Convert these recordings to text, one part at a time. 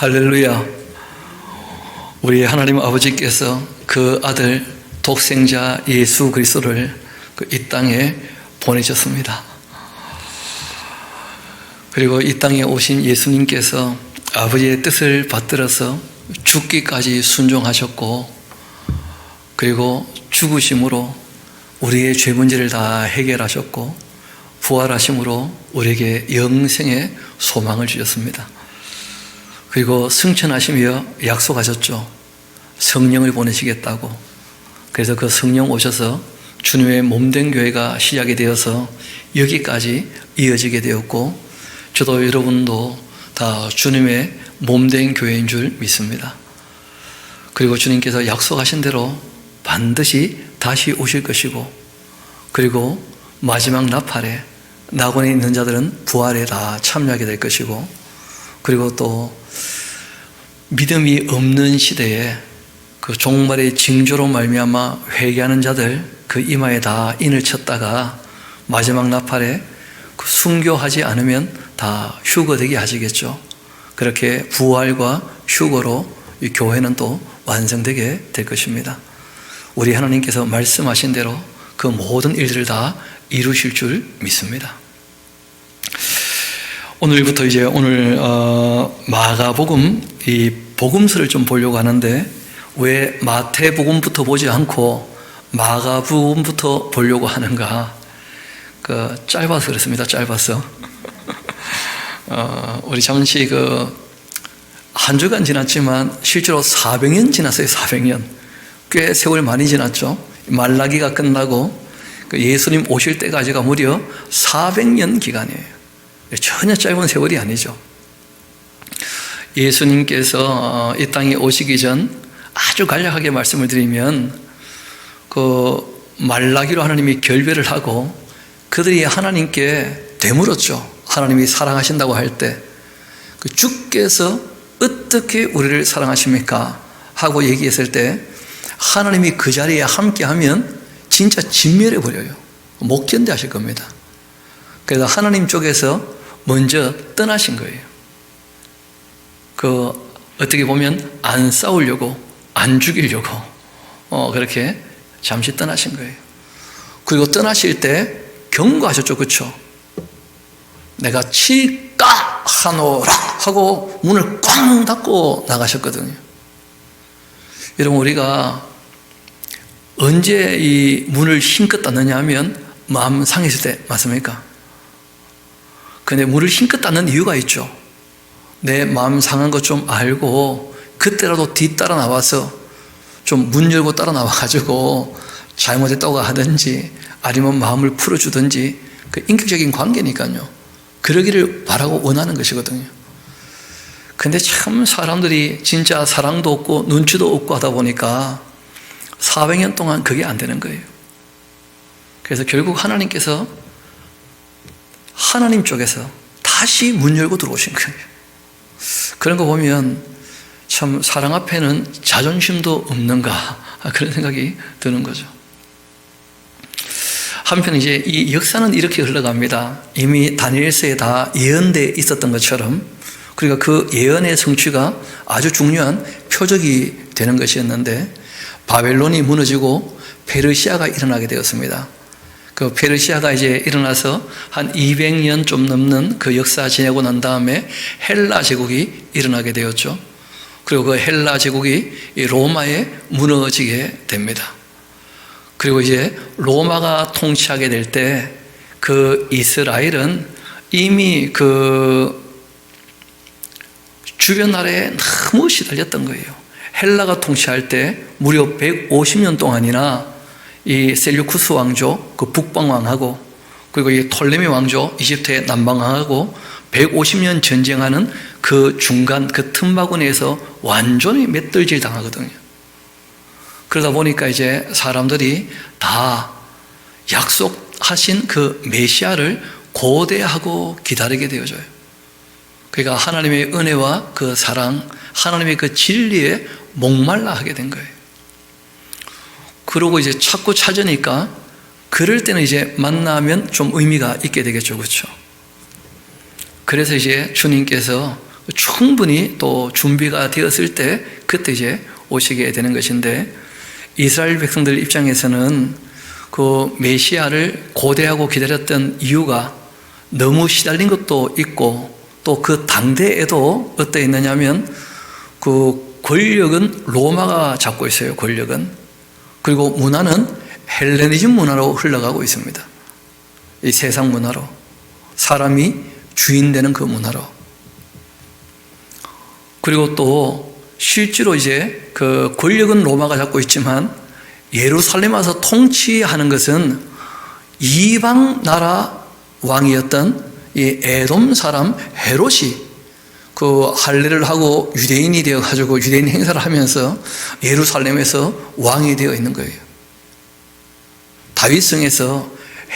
할렐루야. 우리 하나님 아버지께서 그 아들 독생자 예수 그리스도를 이 땅에 보내셨습니다. 그리고 이 땅에 오신 예수님께서 아버지의 뜻을 받들어서 죽기까지 순종하셨고, 그리고 죽으심으로 우리의 죄 문제를 다 해결하셨고, 부활하심으로 우리에게 영생의 소망을 주셨습니다. 그리고 승천하시며 약속하셨죠. 성령을 보내시겠다고. 그래서 그 성령 오셔서 주님의 몸된 교회가 시작이 되어서 여기까지 이어지게 되었고, 저도 여러분도 다 주님의 몸된 교회인 줄 믿습니다. 그리고 주님께서 약속하신 대로 반드시 다시 오실 것이고, 그리고 마지막 나팔에 낙원에 있는 자들은 부활에 다 참여하게 될 것이고, 그리고 또 믿음이 없는 시대에 그 종말의 징조로 말미암아 회개하는 자들 그 이마에 다 인을 쳤다가 마지막 나팔에 그 순교하지 않으면 다 휴거되게 하시겠죠. 그렇게 부활과 휴거로 이 교회는 또 완성되게 될 것입니다. 우리 하나님께서 말씀하신 대로 그 모든 일들을 다 이루실 줄 믿습니다. 오늘부터 이제 오늘 마가복음 이 복음서를 좀 보려고 하는데, 왜 마태복음부터 보지 않고 마가복음부터 보려고 하는가? 짧아서 그렇습니다. 짧아서. 우리 잠시 한 주간 지났지만 실제로 400년 지났어요. 400년. 꽤 세월 많이 지났죠. 말라기가 끝나고 예수님 오실 때까지가 무려 400년 기간이에요. 전혀 짧은 세월이 아니죠. 예수님께서 이 땅에 오시기 전 아주 간략하게 말씀을 드리면, 말라기로 하나님이 결별을 하고 그들이 하나님께 되물었죠. 하나님이 사랑하신다고 할 때 주께서 어떻게 우리를 사랑하십니까? 하고 얘기했을 때 하나님이 그 자리에 함께하면 진짜 진멸해 버려요. 못 견뎌 하실 겁니다. 그래서 하나님 쪽에서 먼저 떠나신 거예요. 어떻게 보면 안 싸우려고, 안 죽이려고 그렇게 잠시 떠나신 거예요. 그리고 떠나실 때 경고하셨죠. 그렇죠? 내가 칠까 하노라 하고 문을 꽝 닫고 나가셨거든요. 여러분, 우리가 언제 이 문을 힘껏 닫느냐 하면 마음 상했을 때 맞습니까? 근데 문을 힘껏 닫는 이유가 있죠. 내 마음 상한 것 좀 알고 그때라도 뒤따라 나와서 좀 문 열고 따라 나와가지고 잘못했다고 하든지 아니면 마음을 풀어주든지, 그 인격적인 관계니까요. 그러기를 바라고 원하는 것이거든요. 근데 참 사람들이 진짜 사랑도 없고 눈치도 없고 하다 보니까 400년 동안 그게 안 되는 거예요. 그래서 결국 하나님께서 하나님 쪽에서 다시 문 열고 들어오신 거예요. 그런 거 보면 참 사랑 앞에는 자존심도 없는가, 그런 생각이 드는 거죠. 한편 이제 이 역사는 이렇게 흘러갑니다. 이미 다니엘서에 다 예언되어 있었던 것처럼, 그러니까 그 예언의 성취가 아주 중요한 표적이 되는 것이었는데, 바벨론이 무너지고 페르시아가 일어나게 되었습니다. 그 페르시아가 이제 일어나서 한 200년 좀 넘는 그 역사 지내고 난 다음에 헬라 제국이 일어나게 되었죠. 그리고 그 헬라 제국이 로마에 무너지게 됩니다. 그리고 이제 로마가 통치하게 될 때 그 이스라엘은 이미 주변 나라에 너무 시달렸던 거예요. 헬라가 통치할 때 무려 150년 동안이나 이 셀류쿠스 왕조, 그 북방왕하고, 그리고 이 톨레미 왕조, 이집트의 남방왕하고 150년 전쟁하는 그 중간 그 틈바구니에서 완전히 맷들질 당하거든요. 그러다 보니까 이제 사람들이 다 약속하신 그 메시아를 고대하고 기다리게 되어져요. 그러니까 하나님의 은혜와 그 사랑, 하나님의 그 진리에 목말라 하게 된 거예요. 그러고 이제 자꾸 찾으니까 그럴 때는 이제 만나면 좀 의미가 있게 되겠죠. 그렇죠? 그래서 이제 주님께서 충분히 또 준비가 되었을 때 그때 이제 오시게 되는 것인데, 이스라엘 백성들 입장에서는 그 메시아를 고대하고 기다렸던 이유가 너무 시달린 것도 있고, 또 그 당대에도 어떠 있느냐면 그 권력은 로마가 잡고 있어요. 권력은. 그리고 문화는 헬레니즘 문화로 흘러가고 있습니다. 이 세상 문화로, 사람이 주인 되는 그 문화로. 그리고 또 실제로 이제 그 권력은 로마가 잡고 있지만 예루살렘 와서 통치하는 것은 이방 나라 왕이었던 이 에돔 사람 헤롯이 그 할례를 하고 유대인이 되어 가지고 유대인 행사를 하면서 예루살렘에서 왕이 되어 있는 거예요. 다윗성에서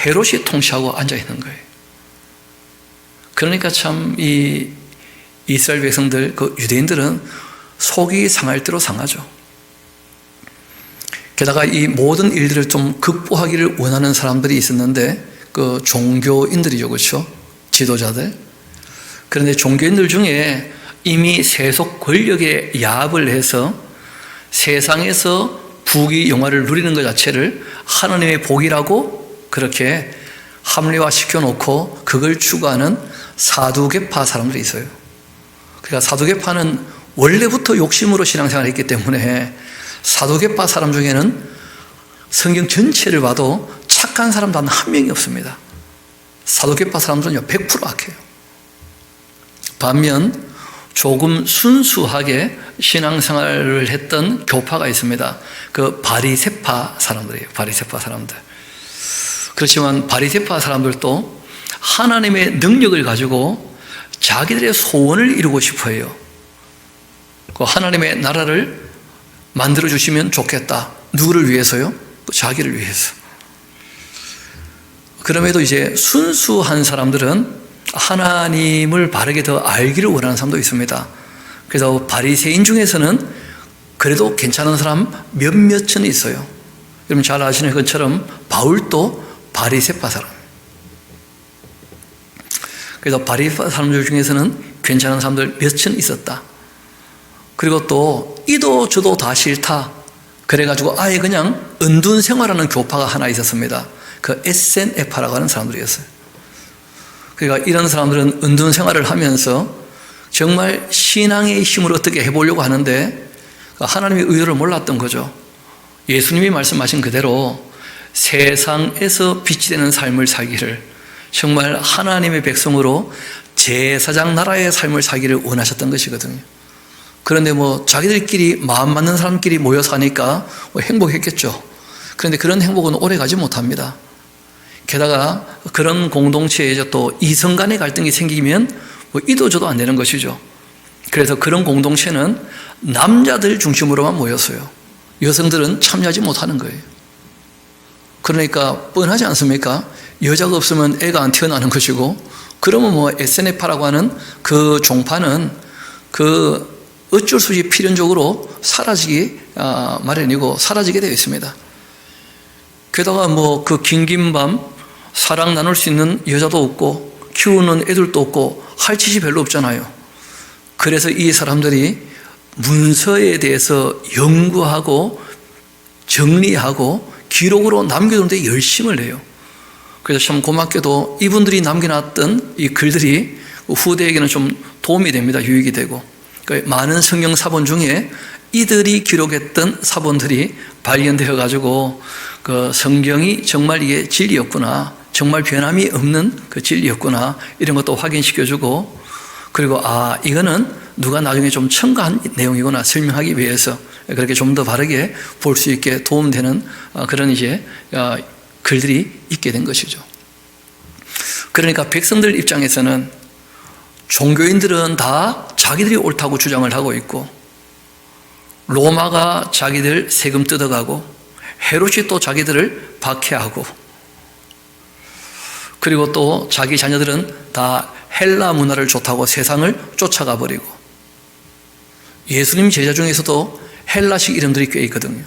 헤롯이 통치하고 앉아 있는 거예요. 그러니까 참 이 이스라엘 백성들, 그 유대인들은 속이 상할 대로 상하죠. 게다가 이 모든 일들을 좀 극복하기를 원하는 사람들이 있었는데, 그 종교인들이죠, 그렇죠? 지도자들. 그런데 종교인들 중에 이미 세속 권력에 야합을 해서 세상에서 부귀 영화를 누리는 것 자체를 하나님의 복이라고 그렇게 합리화 시켜놓고 그걸 추구하는 사두개파 사람들이 있어요. 그러니까 사두개파는 원래부터 욕심으로 신앙생활을 했기 때문에 사두개파 사람 중에는 성경 전체를 봐도 착한 사람 단 한 명이 없습니다. 사두개파 사람들은요 100% 악해요. 반면 조금 순수하게 신앙생활을 했던 교파가 있습니다. 그 바리새파 사람들이에요. 바리새파 사람들. 그렇지만 바리새파 사람들도 하나님의 능력을 가지고 자기들의 소원을 이루고 싶어 해요. 그 하나님의 나라를 만들어 주시면 좋겠다. 누구를 위해서요? 자기를 위해서. 그럼에도 이제 순수한 사람들은 하나님을 바르게 더 알기를 원하는 사람도 있습니다. 그래서 바리새인 중에서는 그래도 괜찮은 사람 몇몇은 있어요. 여러분 잘 아시는 것처럼 바울도 바리새파 사람. 그래서 바리새파 사람들 중에서는 괜찮은 사람들 몇은 있었다. 그리고 또 이도 저도 다 싫다. 그래가지고 아예 그냥 은둔 생활하는 교파가 하나 있었습니다. 그 SNF파라고 하는 사람들이었어요. 그러니까 이런 사람들은 은둔 생활을 하면서 정말 신앙의 힘으로 어떻게 해보려고 하는데 하나님의 의도를 몰랐던 거죠. 예수님이 말씀하신 그대로 세상에서 빛이 되는 삶을 살기를, 정말 하나님의 백성으로 제사장 나라의 삶을 살기를 원하셨던 것이거든요. 그런데 뭐 자기들끼리 마음 맞는 사람끼리 모여 사니까 뭐 행복했겠죠. 그런데 그런 행복은 오래 가지 못합니다. 게다가 그런 공동체에 또 이성 간의 갈등이 생기면 뭐 이도 저도 안 되는 것이죠. 그래서 그런 공동체는 남자들 중심으로만 모였어요. 여성들은 참여하지 못하는 거예요. 그러니까 뻔하지 않습니까? 여자가 없으면 애가 안 태어나는 것이고, 그러면 뭐 SNF파라고 하는 그 종파는 그 어쩔 수 없이 필연적으로 사라지기 마련이고 사라지게 되어 있습니다. 게다가 뭐 그 긴긴 밤 사랑 나눌 수 있는 여자도 없고 키우는 애들도 없고 할 짓이 별로 없잖아요. 그래서 이 사람들이 문서에 대해서 연구하고 정리하고 기록으로 남겨두는데 열심을 내요. 그래서 참 고맙게도 이분들이 남겨놨던 이 글들이 후대에게는 좀 도움이 됩니다. 유익이 되고. 그러니까 많은 성경 사본 중에 이들이 기록했던 사본들이 발견되어 가지고 그 성경이 정말 이게 진리였구나, 정말 변함이 없는 그 진리였구나, 이런 것도 확인시켜주고, 그리고 이거는 누가 나중에 좀 첨가한 내용이구나 설명하기 위해서 그렇게 좀 더 바르게 볼 수 있게 도움되는 그런 이제 글들이 있게 된 것이죠. 그러니까 백성들 입장에서는 종교인들은 다 자기들이 옳다고 주장을 하고 있고, 로마가 자기들 세금 뜯어가고, 헤롯이 또 자기들을 박해하고, 그리고 또 자기 자녀들은 다 헬라 문화를 좋다고 세상을 쫓아가 버리고, 예수님 제자 중에서도 헬라식 이름들이 꽤 있거든요.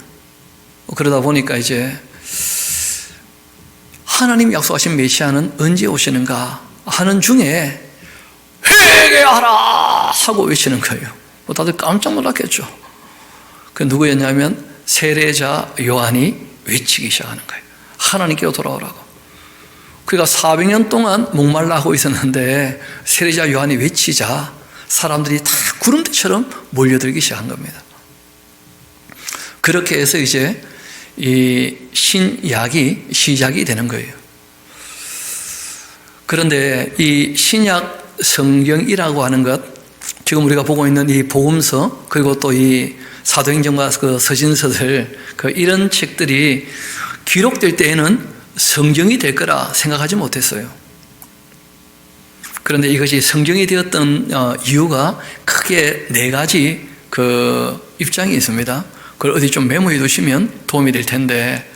그러다 보니까 이제 하나님 약속하신 메시아는 언제 오시는가 하는 중에 회개하라 하고 외치는 거예요. 다들 깜짝 놀랐겠죠. 그 누구였냐면 세례자 요한이 외치기 시작하는 거예요. 하나님께로 돌아오라고. 그러니까 400년 동안 목말라 하고 있었는데 세례자 요한이 외치자 사람들이 다 구름대처럼 몰려들기 시작한 겁니다. 그렇게 해서 이제 이 신약이 시작이 되는 거예요. 그런데 이 신약 성경이라고 하는 것, 지금 우리가 보고 있는 이 복음서, 그리고 또 이 사도행전과 그 서신서들, 이런 책들이 기록될 때에는 성경이 될 거라 생각하지 못했어요. 그런데 이것이 성경이 되었던 이유가 크게 4가지 그 입장이 있습니다. 그걸 어디 좀 메모해 두시면 도움이 될 텐데,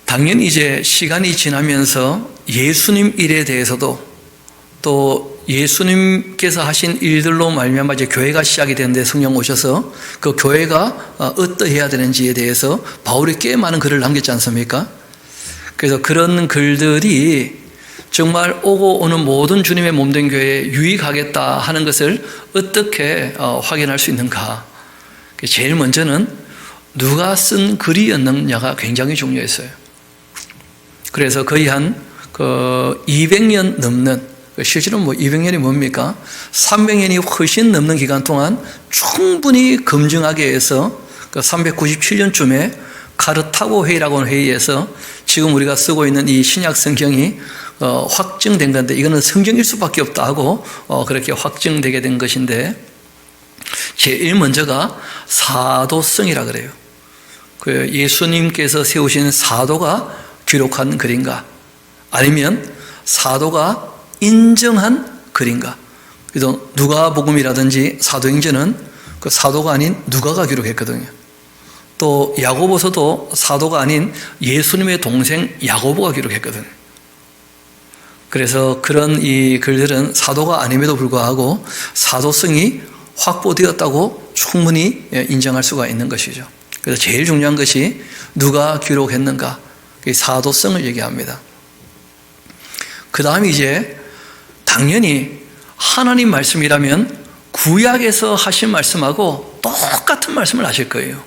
당연히 이제 시간이 지나면서 예수님 일에 대해서도 또 예수님께서 하신 일들로 말미암아 이제 교회가 시작이 되는데 성령 오셔서 그 교회가 어떠해야 되는지에 대해서 바울이 꽤 많은 글을 남겼지 않습니까? 그래서 그런 글들이 정말 오고 오는 모든 주님의 몸된 교회에 유익하겠다 하는 것을 어떻게 확인할 수 있는가? 제일 먼저는 누가 쓴 글이었느냐가 굉장히 중요했어요. 그래서 거의 한 200년 넘는, 실제로 200년이 뭡니까? 300년이 훨씬 넘는 기간 동안 충분히 검증하게 해서 397년쯤에 카르타고 회의라고 하는 회의에서 지금 우리가 쓰고 있는 이 신약 성경이 확증된 건데, 이거는 성경일 수밖에 없다 하고 그렇게 확증되게 된 것인데, 제일 먼저가 사도성이라 그래요. 그 예수님께서 세우신 사도가 기록한 글인가, 아니면 사도가 인정한 글인가. 그래서 누가복음이라든지 사도행전은 그 사도가 아닌 누가가 기록했거든요. 또 야고보서도 사도가 아닌 예수님의 동생 야고보가 기록했거든요. 그래서 그런 이 글들은 사도가 아님에도 불구하고 사도성이 확보되었다고 충분히 인정할 수가 있는 것이죠. 그래서 제일 중요한 것이 누가 기록했는가, 사도성을 얘기합니다. 그 다음에 이제 당연히 하나님 말씀이라면 구약에서 하신 말씀하고 똑같은 말씀을 하실 거예요.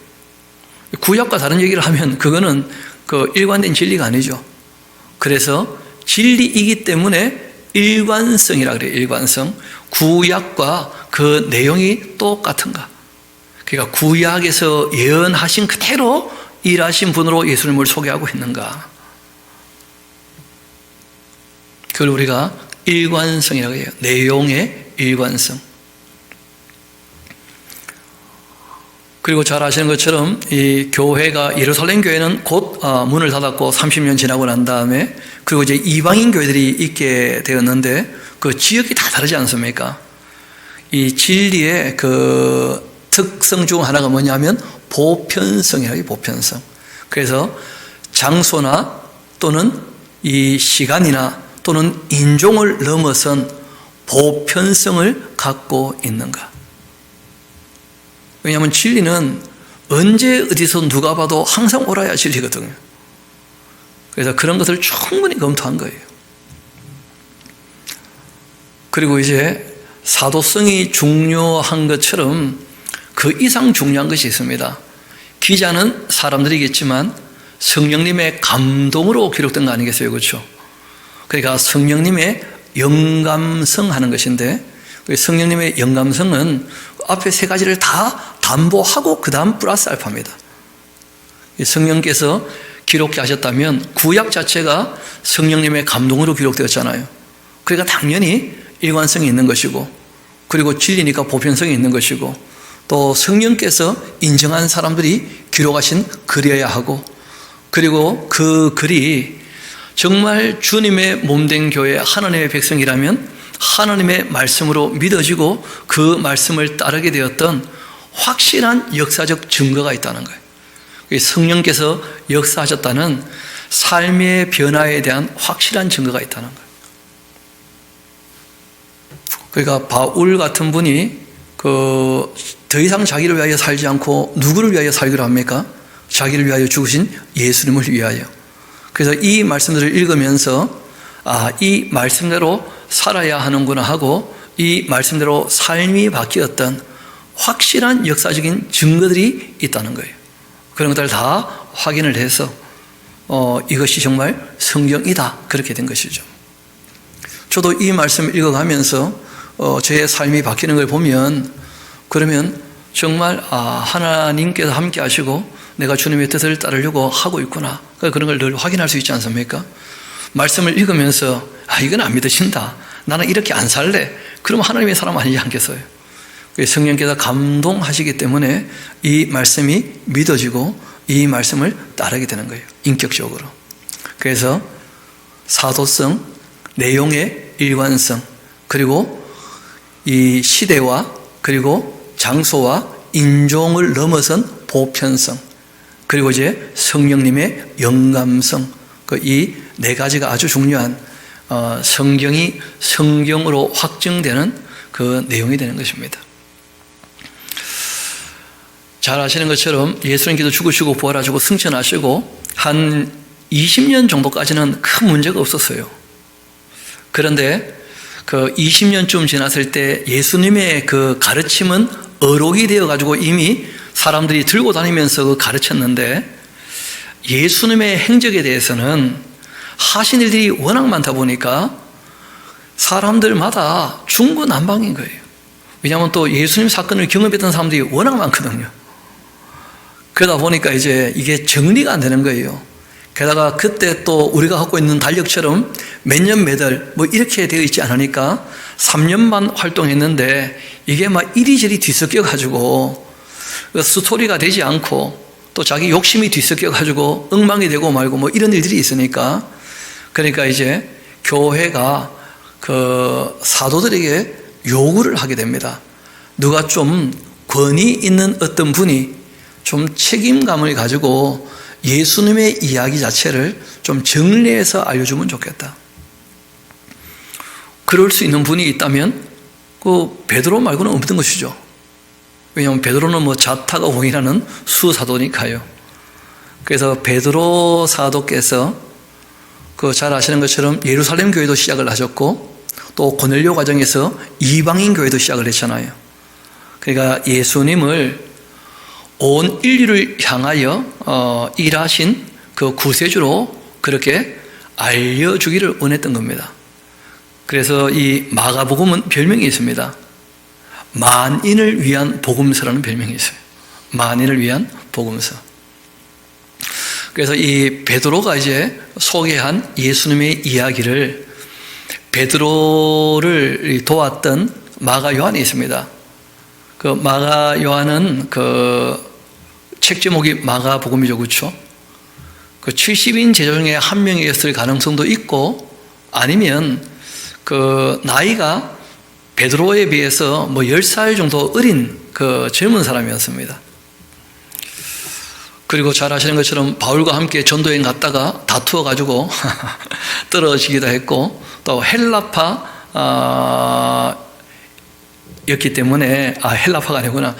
구약과 다른 얘기를 하면 그거는 그 일관된 진리가 아니죠. 그래서 진리이기 때문에 일관성이라 그래요. 일관성. 구약과 그 내용이 똑같은가. 그러니까 구약에서 예언하신 그대로 일하신 분으로 예수님을 소개하고 있는가. 그걸 우리가 일관성이라고 해요. 내용의 일관성. 그리고 잘 아시는 것처럼 이 교회가, 예루살렘 교회는 곧 문을 닫았고 30년 지나고 난 다음에, 그리고 이제 이방인 교회들이 있게 되었는데 그 지역이 다 다르지 않습니까? 이 진리의 그 특성 중 하나가 뭐냐면 보편성이라고 해요. 보편성. 그래서 장소나 또는 이 시간이나 또는 인종을 넘어선 보편성을 갖고 있는가. 왜냐하면 진리는 언제 어디서 누가 봐도 항상 옳아야 진리거든요. 그래서 그런 것을 충분히 검토한 거예요. 그리고 이제 사도성이 중요한 것처럼 그 이상 중요한 것이 있습니다. 기자는 사람들이겠지만 성령님의 감동으로 기록된 거 아니겠어요? 그렇죠? 그러니까 성령님의 영감성 하는 것인데, 성령님의 영감성은 앞에 3가지를 다 담보하고 그 다음 플러스 알파입니다. 성령께서 기록해 하셨다면 구약 자체가 성령님의 감동으로 기록되었잖아요. 그러니까 당연히 일관성이 있는 것이고, 그리고 진리니까 보편성이 있는 것이고, 또 성령께서 인정한 사람들이 기록하신 글이어야 하고, 그리고 그 글이 정말 주님의 몸된 교회 하나님의 백성이라면 하나님의 말씀으로 믿어지고 그 말씀을 따르게 되었던 확실한 역사적 증거가 있다는 거예요. 성령께서 역사하셨다는 삶의 변화에 대한 확실한 증거가 있다는 거예요. 그러니까 바울 같은 분이 더 이상 자기를 위하여 살지 않고 누구를 위하여 살기로 합니까? 자기를 위하여 죽으신 예수님을 위하여. 그래서 이 말씀들을 읽으면서 이 말씀대로 살아야 하는구나 하고 이 말씀대로 삶이 바뀌었던 확실한 역사적인 증거들이 있다는 거예요. 그런 것들을 다 확인을 해서 이것이 정말 성경이다 그렇게 된 것이죠. 저도 이 말씀을 읽어가면서 제 삶이 바뀌는 걸 보면 그러면 정말 하나님께서 함께 하시고 내가 주님의 뜻을 따르려고 하고 있구나 그런 걸 늘 확인할 수 있지 않습니까? 말씀을 읽으면서 이건 안 믿어진다 나는 이렇게 안 살래 그러면 하나님의 사람 아니지 않겠어요? 성령께서 감동하시기 때문에 이 말씀이 믿어지고 이 말씀을 따르게 되는 거예요. 인격적으로. 그래서 사도성, 내용의 일관성, 그리고 이 시대와 그리고 장소와 인종을 넘어선 보편성, 그리고 이제 성령님의 영감성, 이 네 가지가 아주 중요한 성경이 성경으로 확증되는 그 내용이 되는 것입니다. 잘 아시는 것처럼 예수님께서 죽으시고 부활하시고 승천하시고 한 20년 정도까지는 큰 문제가 없었어요. 그런데 그 20년쯤 지났을 때 예수님의 그 가르침은 어록이 되어가지고 이미 사람들이 들고 다니면서 그 가르쳤는데 예수님의 행적에 대해서는 하신 일들이 워낙 많다 보니까 사람들마다 중구난방인 거예요. 왜냐하면 또 예수님 사건을 경험했던 사람들이 워낙 많거든요. 그러다 보니까 이제 이게 정리가 안 되는 거예요. 게다가 그때 또 우리가 갖고 있는 달력처럼 몇 년 몇 월 뭐 이렇게 되어 있지 않으니까 3년만 활동했는데 이게 막 이리저리 뒤섞여 가지고 스토리가 되지 않고 또 자기 욕심이 뒤섞여 가지고 엉망이 되고 말고 뭐 이런 일들이 있으니까 그러니까 이제 교회가 그 사도들에게 요구를 하게 됩니다. 누가 좀 권위 있는 어떤 분이 좀 책임감을 가지고 예수님의 이야기 자체를 좀 정리해서 알려주면 좋겠다. 그럴 수 있는 분이 있다면 그 베드로 말고는 없던 것이죠. 왜냐하면 베드로는 뭐 자타가 공인하는 수사도니까요. 그래서 베드로 사도께서 그 잘 아시는 것처럼 예루살렘 교회도 시작을 하셨고 또 고넬료 과정에서 이방인 교회도 시작을 했잖아요. 그러니까 예수님을 온 인류를 향하여 일하신 그 구세주로 그렇게 알려주기를 원했던 겁니다. 그래서 이 마가복음은 별명이 있습니다. 만인을 위한 복음서라는 별명이 있어요. 만인을 위한 복음서. 그래서 이 베드로가 이제 소개한 예수님의 이야기를 베드로를 도왔던 마가 요한이 있습니다. 그 마가 요한은 그 책 제목이 마가복음이죠, 그렇죠? 그 70인 제자 중에 한 명이었을 가능성도 있고 아니면 그 나이가 베드로에 비해서 뭐 10살 정도 어린 그 젊은 사람이었습니다. 그리고 잘 아시는 것처럼 바울과 함께 전도여행 갔다가 다투어가지고 떨어지기도 했고 또 헬라파 였기 때문에 헬라파가 아니구나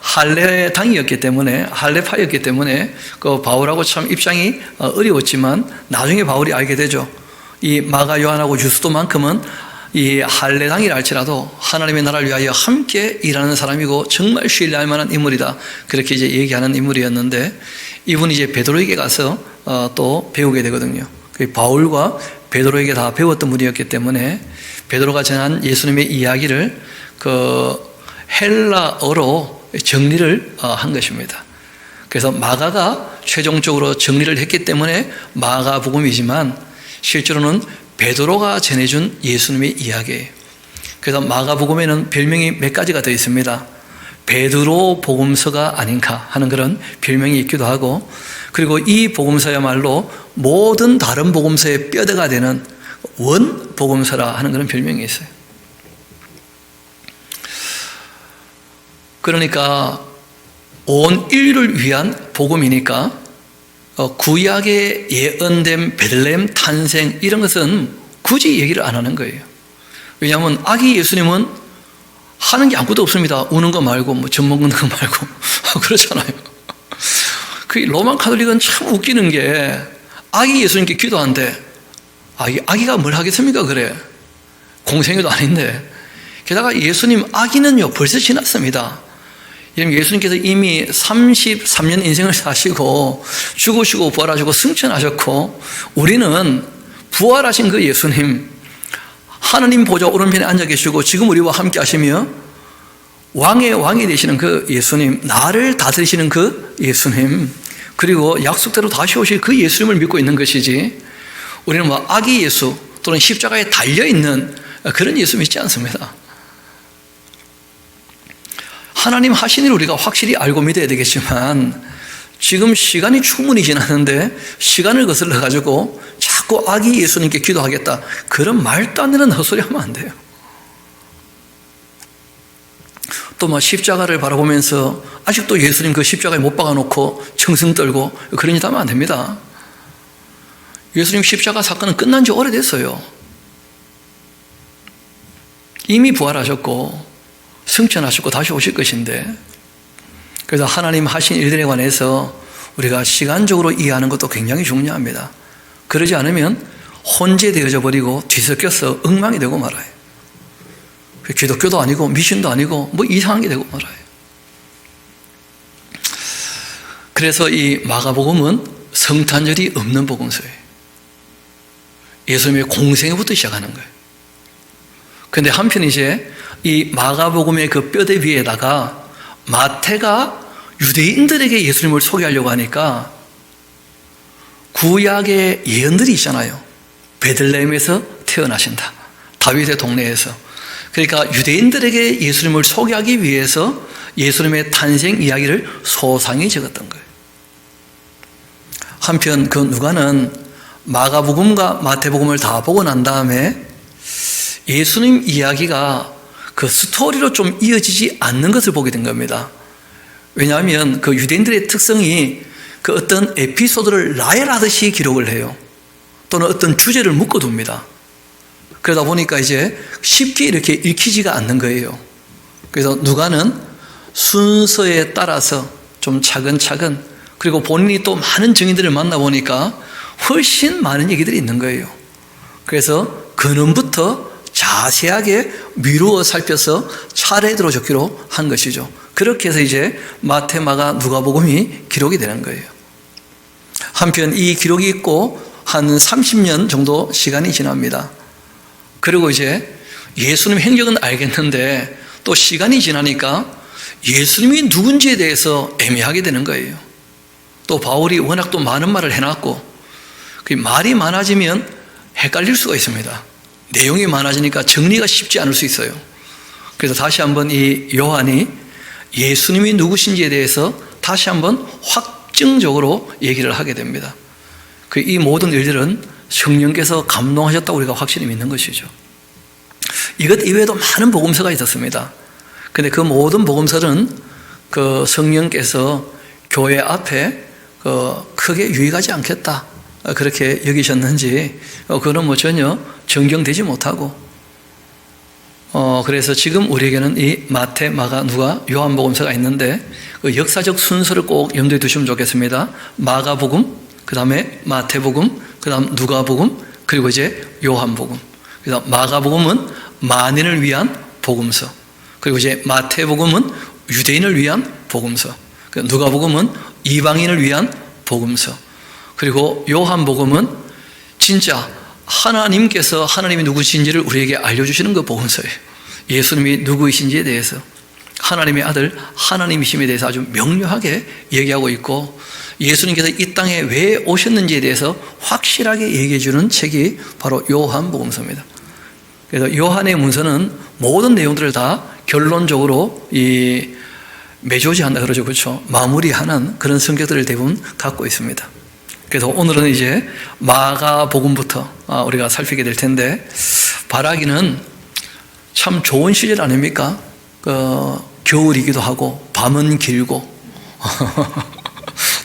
할레당이었기 때문에 할레파였기 때문에 그 바울하고 참 입장이 어려웠지만 나중에 바울이 알게 되죠. 이 마가 요한하고 유스도만큼은 이 할레당이라 할지라도 하나님의 나라를 위하여 함께 일하는 사람이고 정말 신뢰할 만한 인물이다. 그렇게 이제 얘기하는 인물이었는데 이분이 이제 베드로에게 가서 또 배우게 되거든요. 바울과 베드로에게 다 배웠던 분이었기 때문에 베드로가 전한 예수님의 이야기를 그 헬라어로 정리를 한 것입니다. 그래서 마가가 최종적으로 정리를 했기 때문에 마가복음이지만 실제로는 베드로가 전해준 예수님의 이야기예요. 그래서 마가복음에는 별명이 몇 가지가 더 있습니다. 베드로 복음서가 아닌가 하는 그런 별명이 있기도 하고 그리고 이 복음서야말로 모든 다른 복음서의 뼈대가 되는 원 복음서라 하는 그런 별명이 있어요. 그러니까 온 인류를 위한 복음이니까 구약에 예언된 베들레헴 탄생 이런 것은 굳이 얘기를 안 하는 거예요. 왜냐하면 아기 예수님은 하는 게 아무것도 없습니다. 우는 거 말고 뭐 젖 먹는 거 말고 그렇잖아요. 그 로만 카톨릭은 참 웃기는 게 아기 예수님께 기도한대. 아기가 뭘 하겠습니까? 그래. 공생애도 아닌데. 게다가 예수님 아기는요, 벌써 지났습니다. 예수님께서 이미 33년 인생을 사시고 죽으시고 부활하시고 승천하셨고, 우리는 부활하신 그 예수님, 하나님 보좌 오른편에 앉아 계시고 지금 우리와 함께 하시며 왕의 왕이 되시는 그 예수님, 나를 다스리시는 그 예수님, 그리고 약속대로 다시 오실 그 예수님을 믿고 있는 것이지, 우리는 뭐 아기 예수 또는 십자가에 달려있는 그런 예수 믿지 않습니다. 하나님 하신 일 우리가 확실히 알고 믿어야 되겠지만, 지금 시간이 충분히 지났는데 시간을 거슬러 가지고 자꾸 아기 예수님께 기도하겠다, 그런 말도 안 되는 헛소리 하면 안 돼요. 또 뭐 십자가를 바라보면서 아직도 예수님 그 십자가에 못 박아놓고 청승 떨고 그런 짓 하면 안 됩니다. 예수님 십자가 사건은 끝난 지 오래됐어요. 이미 부활하셨고 승천하셨고 다시 오실 것인데, 그래서 하나님 하신 일들에 관해서 우리가 시간적으로 이해하는 것도 굉장히 중요합니다. 그러지 않으면 혼재되어져 버리고 뒤섞여서 엉망이 되고 말아요. 기독교도 아니고 미신도 아니고 뭐 이상한 게 되고 말아요. 그래서 이 마가복음은 성탄절이 없는 복음서예요. 예수님의 공생애부터 시작하는 거예요. 그런데 한편 이제 이 마가복음의 그 뼈대 위에다가 마태가 유대인들에게 예수님을 소개하려고 하니까 구약의 예언들이 있잖아요. 베들레헴에서 태어나신다, 다윗의 동네에서. 그러니까 유대인들에게 예수님을 소개하기 위해서 예수님의 탄생 이야기를 소상히 적었던 거예요. 한편 그 누가는 마가복음과 마태복음을 다 보고 난 다음에 예수님 이야기가 그 스토리로 좀 이어지지 않는 것을 보게 된 겁니다. 왜냐하면 그 유대인들의 특성이 그 어떤 에피소드를 나열하듯이 기록을 해요. 또는 어떤 주제를 묶어둡니다. 그러다 보니까 이제 쉽게 이렇게 읽히지가 않는 거예요. 그래서 누가는 순서에 따라서 좀 차근차근, 그리고 본인이 또 많은 증인들을 만나보니까 훨씬 많은 얘기들이 있는 거예요. 그래서 근원부터 자세하게 미루어 살펴서 차례대로 적기로 한 것이죠. 그렇게 해서 이제 마태, 마가, 누가복음이 기록이 되는 거예요. 한편 이 기록이 있고 한 30년 정도 시간이 지납니다. 그리고 이제 예수님 행적은 알겠는데 또 시간이 지나니까 예수님이 누군지에 대해서 애매하게 되는 거예요. 또 바울이 워낙 또 많은 말을 해놨고, 그 말이 많아지면 헷갈릴 수가 있습니다. 내용이 많아지니까 정리가 쉽지 않을 수 있어요. 그래서 다시 한번 이 요한이 예수님이 누구신지에 대해서 다시 한번 확증적으로 얘기를 하게 됩니다. 이 모든 일들은 성령께서 감동하셨다고 우리가 확실히 믿는 것이죠. 이것 이외에도 많은 복음서가 있었습니다. 그런데 그 모든 복음서는 그 성령께서 교회 앞에 크게 유익하지 않겠다, 그렇게 여기셨는지 그거는 뭐 전혀 정경되지 못하고, 그래서 지금 우리에게는 이 마태, 마가, 누가, 요한복음서가 있는데 그 역사적 순서를 꼭 염두에 두시면 좋겠습니다. 마가복음, 그 다음에 마태복음, 그 다음 누가복음, 그리고 이제 요한복음. 그래서 마가복음은 만인을 위한 복음서, 그리고 이제 마태복음은 유대인을 위한 복음서, 누가복음은 이방인을 위한 복음서, 그리고 요한복음은 진짜 하나님께서 하나님이 누구신지를 우리에게 알려주시는 그 복음서예요. 예수님이 누구이신지에 대해서, 하나님의 아들 하나님이심에 대해서 아주 명료하게 얘기하고 있고, 예수님께서 이 땅에 왜 오셨는지에 대해서 확실하게 얘기해 주는 책이 바로 요한복음서입니다. 그래서 요한의 문서는 모든 내용들을 다 결론적으로 매조지한다 그러죠, 그렇죠? 마무리하는 그런 성격들을 대부분 갖고 있습니다. 그래서 오늘은 이제 마가복음부터 우리가 살피게 될 텐데, 바라기는 참 좋은 시절 아닙니까? 겨울이기도 하고 밤은 길고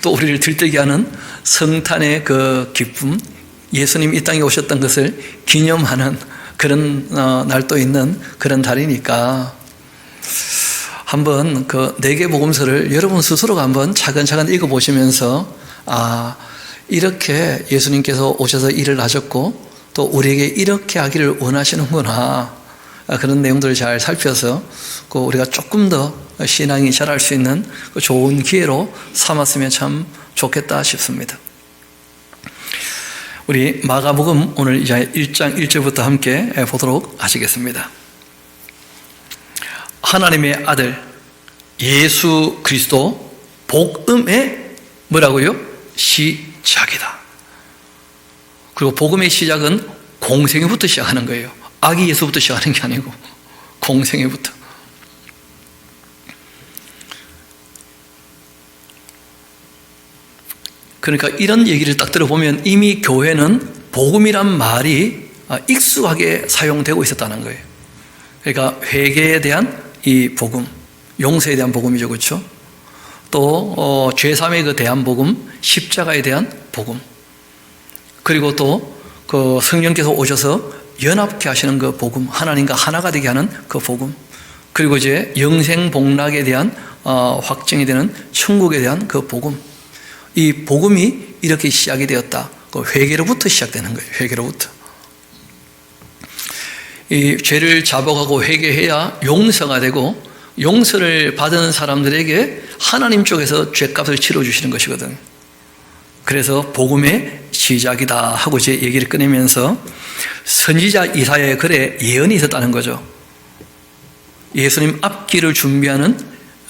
또 우리를 들뜨게 하는 성탄의 그 기쁨, 예수님 이 땅에 오셨던 것을 기념하는 그런 날도 있는 그런 달이니까 한번 그 4개 복음서를 여러분 스스로가 한번 차근차근 읽어보시면서 이렇게 예수님께서 오셔서 일을 하셨고 또 우리에게 이렇게 하기를 원하시는구나. 그런 내용들을 잘 살펴서 우리가 조금 더 신앙이 자랄 수 있는 좋은 기회로 삼았으면 참 좋겠다 싶습니다. 우리 마가복음 오늘 이제 1장 1절부터 함께 보도록 하시겠습니다. 하나님의 아들 예수 그리스도 복음의 뭐라고요? 시작이다. 그리고 복음의 시작은 공생애부터 시작하는 거예요. 아기 예수부터 시작하는 게 아니고 공생애부터. 그러니까 이런 얘기를 딱 들어보면 이미 교회는 복음이란 말이 익숙하게 사용되고 있었다는 거예요. 그러니까 회개에 대한 이 복음, 용서에 대한 복음이죠, 그렇죠? 또 죄사함에 대한 복음, 십자가에 대한 복음, 그리고 또 그 성령께서 오셔서 연합케 하시는 그 복음, 하나님과 하나가 되게 하는 그 복음, 그리고 이제 영생 복락에 대한 확증이 되는 천국에 대한 그 복음, 이 복음이 이렇게 시작이 되었다. 그 회개로부터 시작되는 거예요. 회개로부터. 이 죄를 자복하고 회개해야 용서가 되고, 용서를 받은 사람들에게 하나님 쪽에서 죄값을 치러주시는 것이거든. 그래서 복음의 시작이다 하고 이제 얘기를 꺼내면서 선지자 이사야의 글에 예언이 있었다는 거죠. 예수님 앞길을 준비하는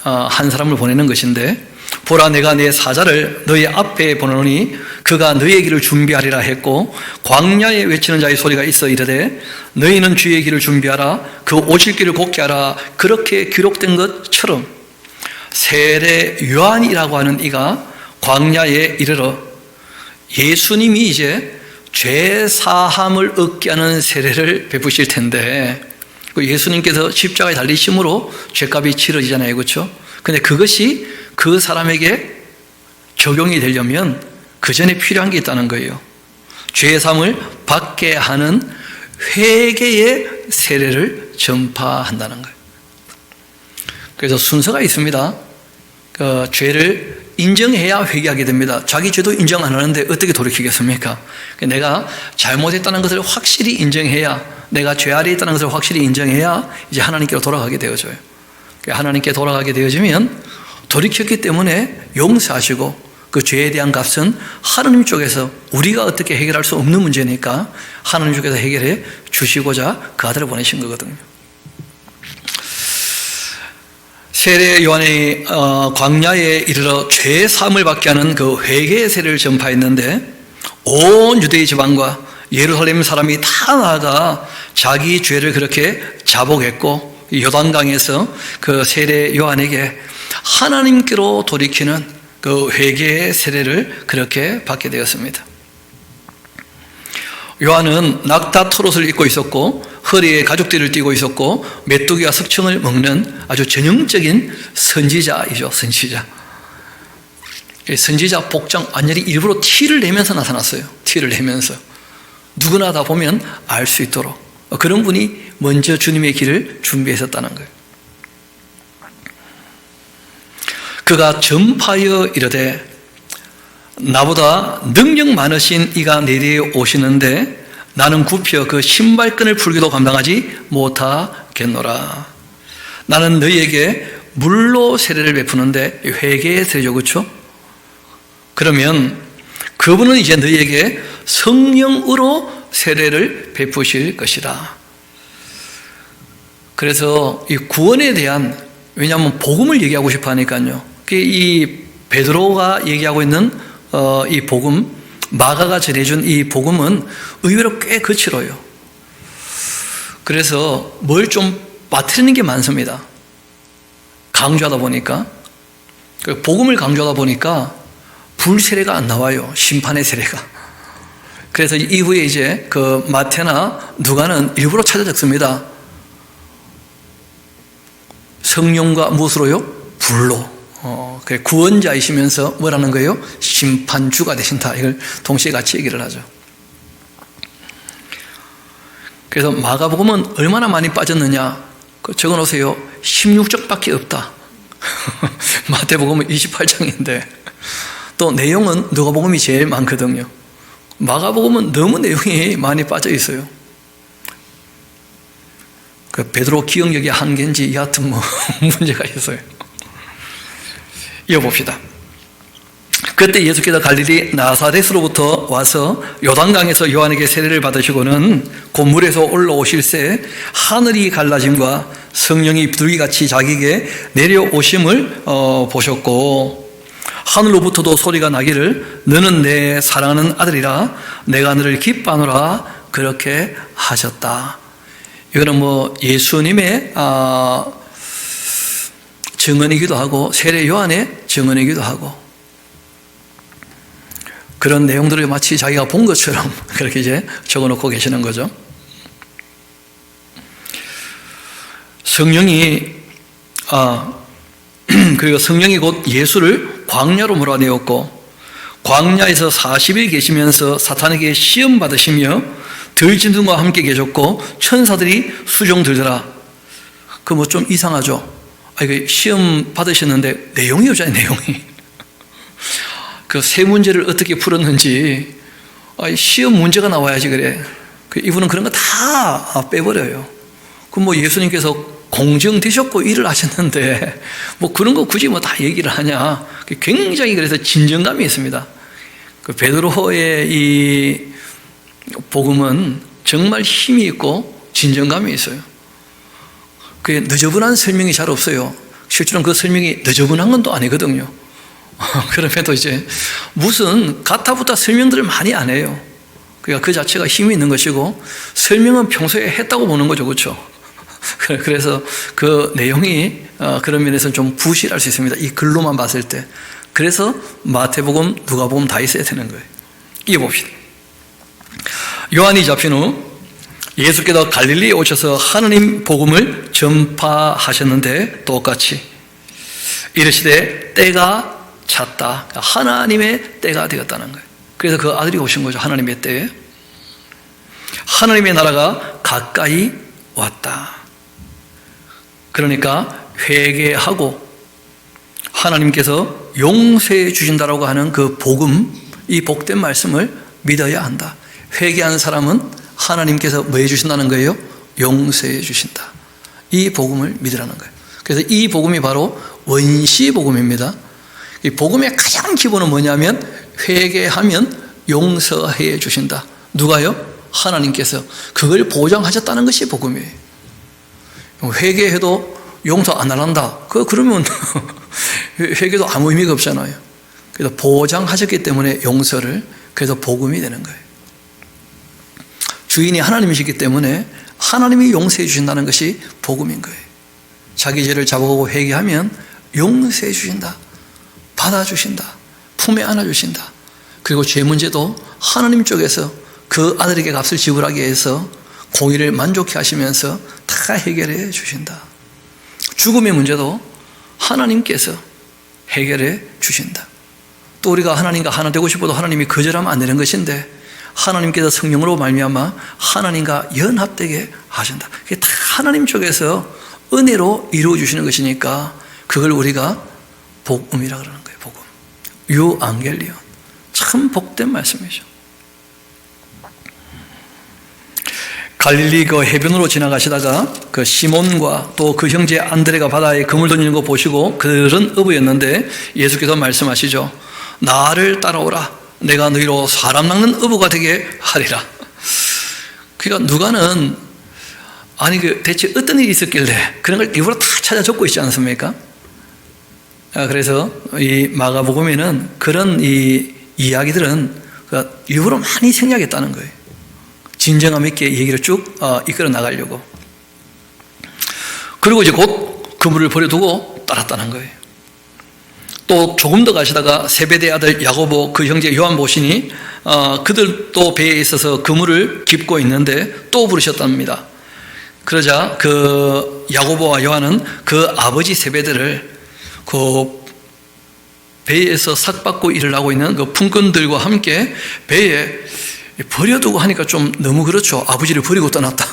한 사람을 보내는 것인데, 보라 내가 내 사자를 너희 앞에 보내노니 그가 너희의 길을 준비하리라 했고, 광야에 외치는 자의 소리가 있어 이르되 너희는 주의 길을 준비하라, 그 오실 길을 곱게 하라. 그렇게 기록된 것처럼 세례 요한이라고 하는 이가 광야에 이르러 예수님이 이제 죄 사함을 얻게 하는 세례를 베푸실 텐데, 예수님께서 십자가에 달리심으로 죄값이 치러지잖아요, 그렇죠? 근데 그것이 그 사람에게 적용이 되려면 그 전에 필요한 게 있다는 거예요. 죄 사함을 받게 하는 회개의 세례를 전파한다는 거예요. 그래서 순서가 있습니다. 그 죄를 인정해야 회개하게 됩니다. 자기 죄도 인정 안 하는데 어떻게 돌이키겠습니까? 내가 잘못했다는 것을 확실히 인정해야, 내가 죄 아래에 있다는 것을 확실히 인정해야 이제 하나님께로 돌아가게 되어져요. 하나님께 돌아가게 되어지면 돌이켰기 때문에 용서하시고, 그 죄에 대한 값은 하나님 쪽에서, 우리가 어떻게 해결할 수 없는 문제니까 하나님 쪽에서 해결해 주시고자 그 아들을 보내신 거거든요. 세례 요한이 광야에 이르러 죄 사함을 받게 하는 그 회개의 세례를 전파했는데, 온 유대의 지방과 예루살렘 사람이 다 나아가 자기 죄를 그렇게 자복했고, 요단강에서 그 세례 요한에게 하나님께로 돌이키는 그 회개의 세례를 그렇게 받게 되었습니다. 요한은 낙타 털옷을 입고 있었고, 허리에 가죽띠를 띠고 있었고, 메뚜기와 석청을 먹는 아주 전형적인 선지자이죠. 선지자. 선지자 복장 완전히 일부러 티를 내면서 나타났어요. 티를 내면서 누구나 다 보면 알 수 있도록 그런 분이 먼저 주님의 길을 준비했었다는 거예요. 그가 전파하여 이르되 나보다 능력 많으신 이가 내리에 오시는데 나는 굽혀 그 신발끈을 풀기도 감당하지 못하겠노라. 나는 너희에게 물로 세례를 베푸는데, 회개의 세례죠, 그렇죠? 그러면 그분은 이제 너희에게 성령으로 세례를 베푸실 것이다. 그래서 이 구원에 대한, 왜냐하면 복음을 얘기하고 싶어 하니까요. 이 베드로가 얘기하고 있는 이 복음, 마가가 전해준 이 복음은 의외로 꽤 거칠어요. 그래서 뭘 좀 빠뜨리는 게 많습니다. 강조하다 보니까, 복음을 강조하다 보니까 불세례가 안 나와요. 심판의 세례가. 그래서 이후에 이제 그 마태나 누가는 일부러 찾아 적습니다. 성령과 무엇으로요? 불로. 구원자이시면서 뭐라는 거예요? 심판주가 되신다. 이걸 동시에 같이 얘기를 하죠. 그래서 마가복음은 얼마나 많이 빠졌느냐? 적어놓으세요. 16쪽밖에 없다. 마태복음은 28장인데 또 내용은 누가복음이 제일 많거든요. 마가복음은 너무 내용이 많이 빠져 있어요. 그 베드로 기억력이 한계인지 여하튼 뭐 문제가 있어요. 이어봅시다. 그때 예수께서 갈릴리 나사렛으로부터 와서 요단강에서 요한에게 세례를 받으시고는 곧 물에서 올라오실새 하늘이 갈라짐과 성령이 비둘기같이 자기에게 내려오심을 보셨고, 하늘로부터도 소리가 나기를 너는 내 사랑하는 아들이라 내가 너를 기뻐하노라 그렇게 하셨다. 이거는 뭐 예수님의 증언이기도 하고 세례 요한의 증언이기도 하고, 그런 내용들을 마치 자기가 본 것처럼 그렇게 이제 적어놓고 계시는 거죠. 성령이 그리고 성령이 곧 예수를 광야로 몰아내었고, 광야에서 40일 계시면서 사탄에게 시험 받으시며 들짐승과 함께 계셨고 천사들이 수종 들더라. 그 뭐 좀 이상하죠. 이거 시험 받으셨는데 내용이 없잖아요. 내용이 그 세 문제를 어떻게 풀었는지 시험 문제가 나와야지 그래. 이분은 그런 거 다 빼버려요. 그럼 뭐 예수님께서 공정되셨고 일을 하셨는데 뭐 그런 거 굳이 뭐 다 얘기를 하냐. 굉장히 그래서 진정감이 있습니다. 그 베드로의 이 복음은 정말 힘이 있고 진정감이 있어요. 그게 느저분한 설명이 잘 없어요. 실제로는 그 설명이 느저분한 건 또 아니거든요. 그럼에도 이제 무슨 가타부타 설명들을 많이 안 해요. 그러니까 그 자체가 힘이 있는 것이고, 설명은 평소에 했다고 보는 거죠. 그렇죠? 그래서 그 내용이 그런 면에서는 좀 부실할 수 있습니다. 이 글로만 봤을 때. 그래서 마태복음, 누가복음 다 있어야 되는 거예요. 이어봅시다. 요한이 잡힌 후 예수께서 갈릴리에 오셔서 하느님 복음을 전파하셨는데 똑같이 이르시되 때가 찼다. 하나님의 때가 되었다는 거예요. 그래서 그 아들이 오신 거죠. 하나님의 때에. 하나님의 나라가 가까이 왔다. 그러니까 회개하고 하나님께서 용서해 주신다라고 하는 그 복음, 이 복된 말씀을 믿어야 한다. 회개한 사람은 하나님께서 뭐 해주신다는 거예요? 용서해 주신다. 이 복음을 믿으라는 거예요. 그래서 이 복음이 바로 원시 복음입니다. 이 복음의 가장 기본은 뭐냐면 회개하면 용서해 주신다. 누가요? 하나님께서. 그걸 보장하셨다는 것이 복음이에요. 회개해도 용서 안 한다. 그러면 회개도 아무 의미가 없잖아요. 그래서 보장하셨기 때문에 용서를, 그래서 복음이 되는 거예요. 주인이 하나님이시기 때문에 하나님이 용서해 주신다는 것이 복음인 거예요. 자기 죄를 자복하고 회개하면 용서해 주신다. 받아주신다. 품에 안아주신다. 그리고 죄 문제도 하나님 쪽에서 그 아들에게 값을 지불하기 위해서 공의를 만족해 하시면서 다 해결해 주신다. 죽음의 문제도 하나님께서 해결해 주신다. 또 우리가 하나님과 하나 되고 싶어도 하나님이 거절하면 안 되는 것인데 하나님께서 성령으로 말미암아 하나님과 연합되게 하신다. 그게 다 하나님 쪽에서 은혜로 이루어 주시는 것이니까 그걸 우리가 복음이라 그러는 거예요. 복음. 유앙겔리온. 참 복된 말씀이죠. 갈릴리 그 해변으로 지나가시다가 그 시몬과 또 그 형제 안드레가 바다에 그물 던지는 거 보시고 그들은 어부였는데 예수께서 말씀하시죠. 나를 따라오라. 내가 너희로 사람 낚는 어부가 되게 하리라. 그러니까 누가는 아니 대체 어떤 일이 있었길래 그런 걸 일부러 다 찾아 적고 있지 않습니까? 그래서 이 마가복음에는 그런 이 이야기들은 일부러 많이 생략했다는 거예요. 진정함 있게 얘기를 쭉 이끌어 나가려고. 그리고 이제 곧 그물을 버려두고 따랐다는 거예요. 또 조금 더 가시다가 세베대의 아들 야고보 그 형제 요한 보시니 그들도 배에 있어서 그물을 깁고 있는데 또 부르셨답니다. 그러자 그 야고보와 요한은 그 아버지 세베대를 그 배에서 삭받고 일을 하고 있는 그 품꾼들과 함께 배에 버려두고 하니까 좀 너무 그렇죠. 아버지를 버리고 떠났다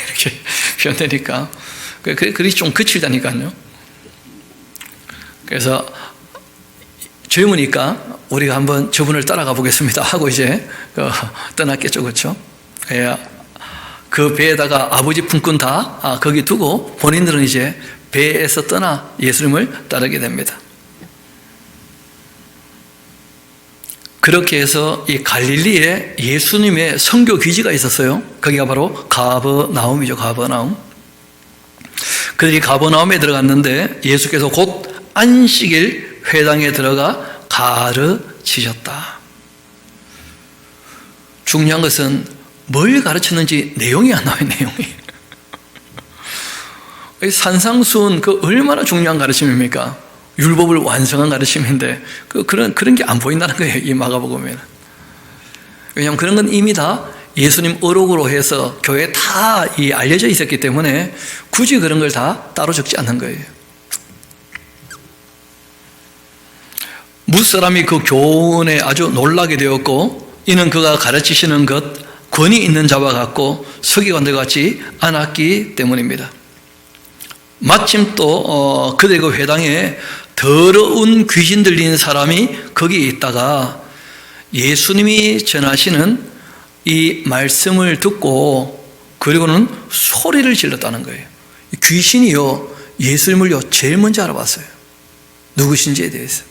이렇게 표현되니까 그게 좀 거칠다니까요. 그래서 젊으니까 우리가 한번 저분을 따라가 보겠습니다 하고 이제 떠났겠죠, 그렇죠? 그 배에다가 아버지 품꾼 다 거기 두고 본인들은 이제 배에서 떠나 예수님을 따르게 됩니다. 그렇게 해서 이 갈릴리에 예수님의 선교 기지가 있었어요. 거기가 바로 가버나움이죠. 가버나움. 그들이 가버나움에 들어갔는데 예수께서 곧 안식일 회당에 들어가 가르치셨다. 중요한 것은 뭘 가르쳤는지 내용이 안 나와요. 내용이. 산상수훈 그 얼마나 중요한 가르침입니까? 율법을 완성한 가르침인데 그런 게 안 보인다는 거예요. 이 마가복음에는. 왜냐하면 그런 건 이미 다 예수님 어록으로 해서 교회에 다 알려져 있었기 때문에 굳이 그런 걸 다 따로 적지 않는 거예요. 무사람이 그 교훈에 아주 놀라게 되었고 이는 그가 가르치시는 것 권위 있는 자와 같고 서기관들 같지 않았기 때문입니다. 마침 또 그들의 그 회당에 더러운 귀신 들린 사람이 거기에 있다가 예수님이 전하시는 이 말씀을 듣고 그리고는 소리를 질렀다는 거예요. 귀신이요 예수님을요 제일 먼저 알아봤어요. 누구신지에 대해서.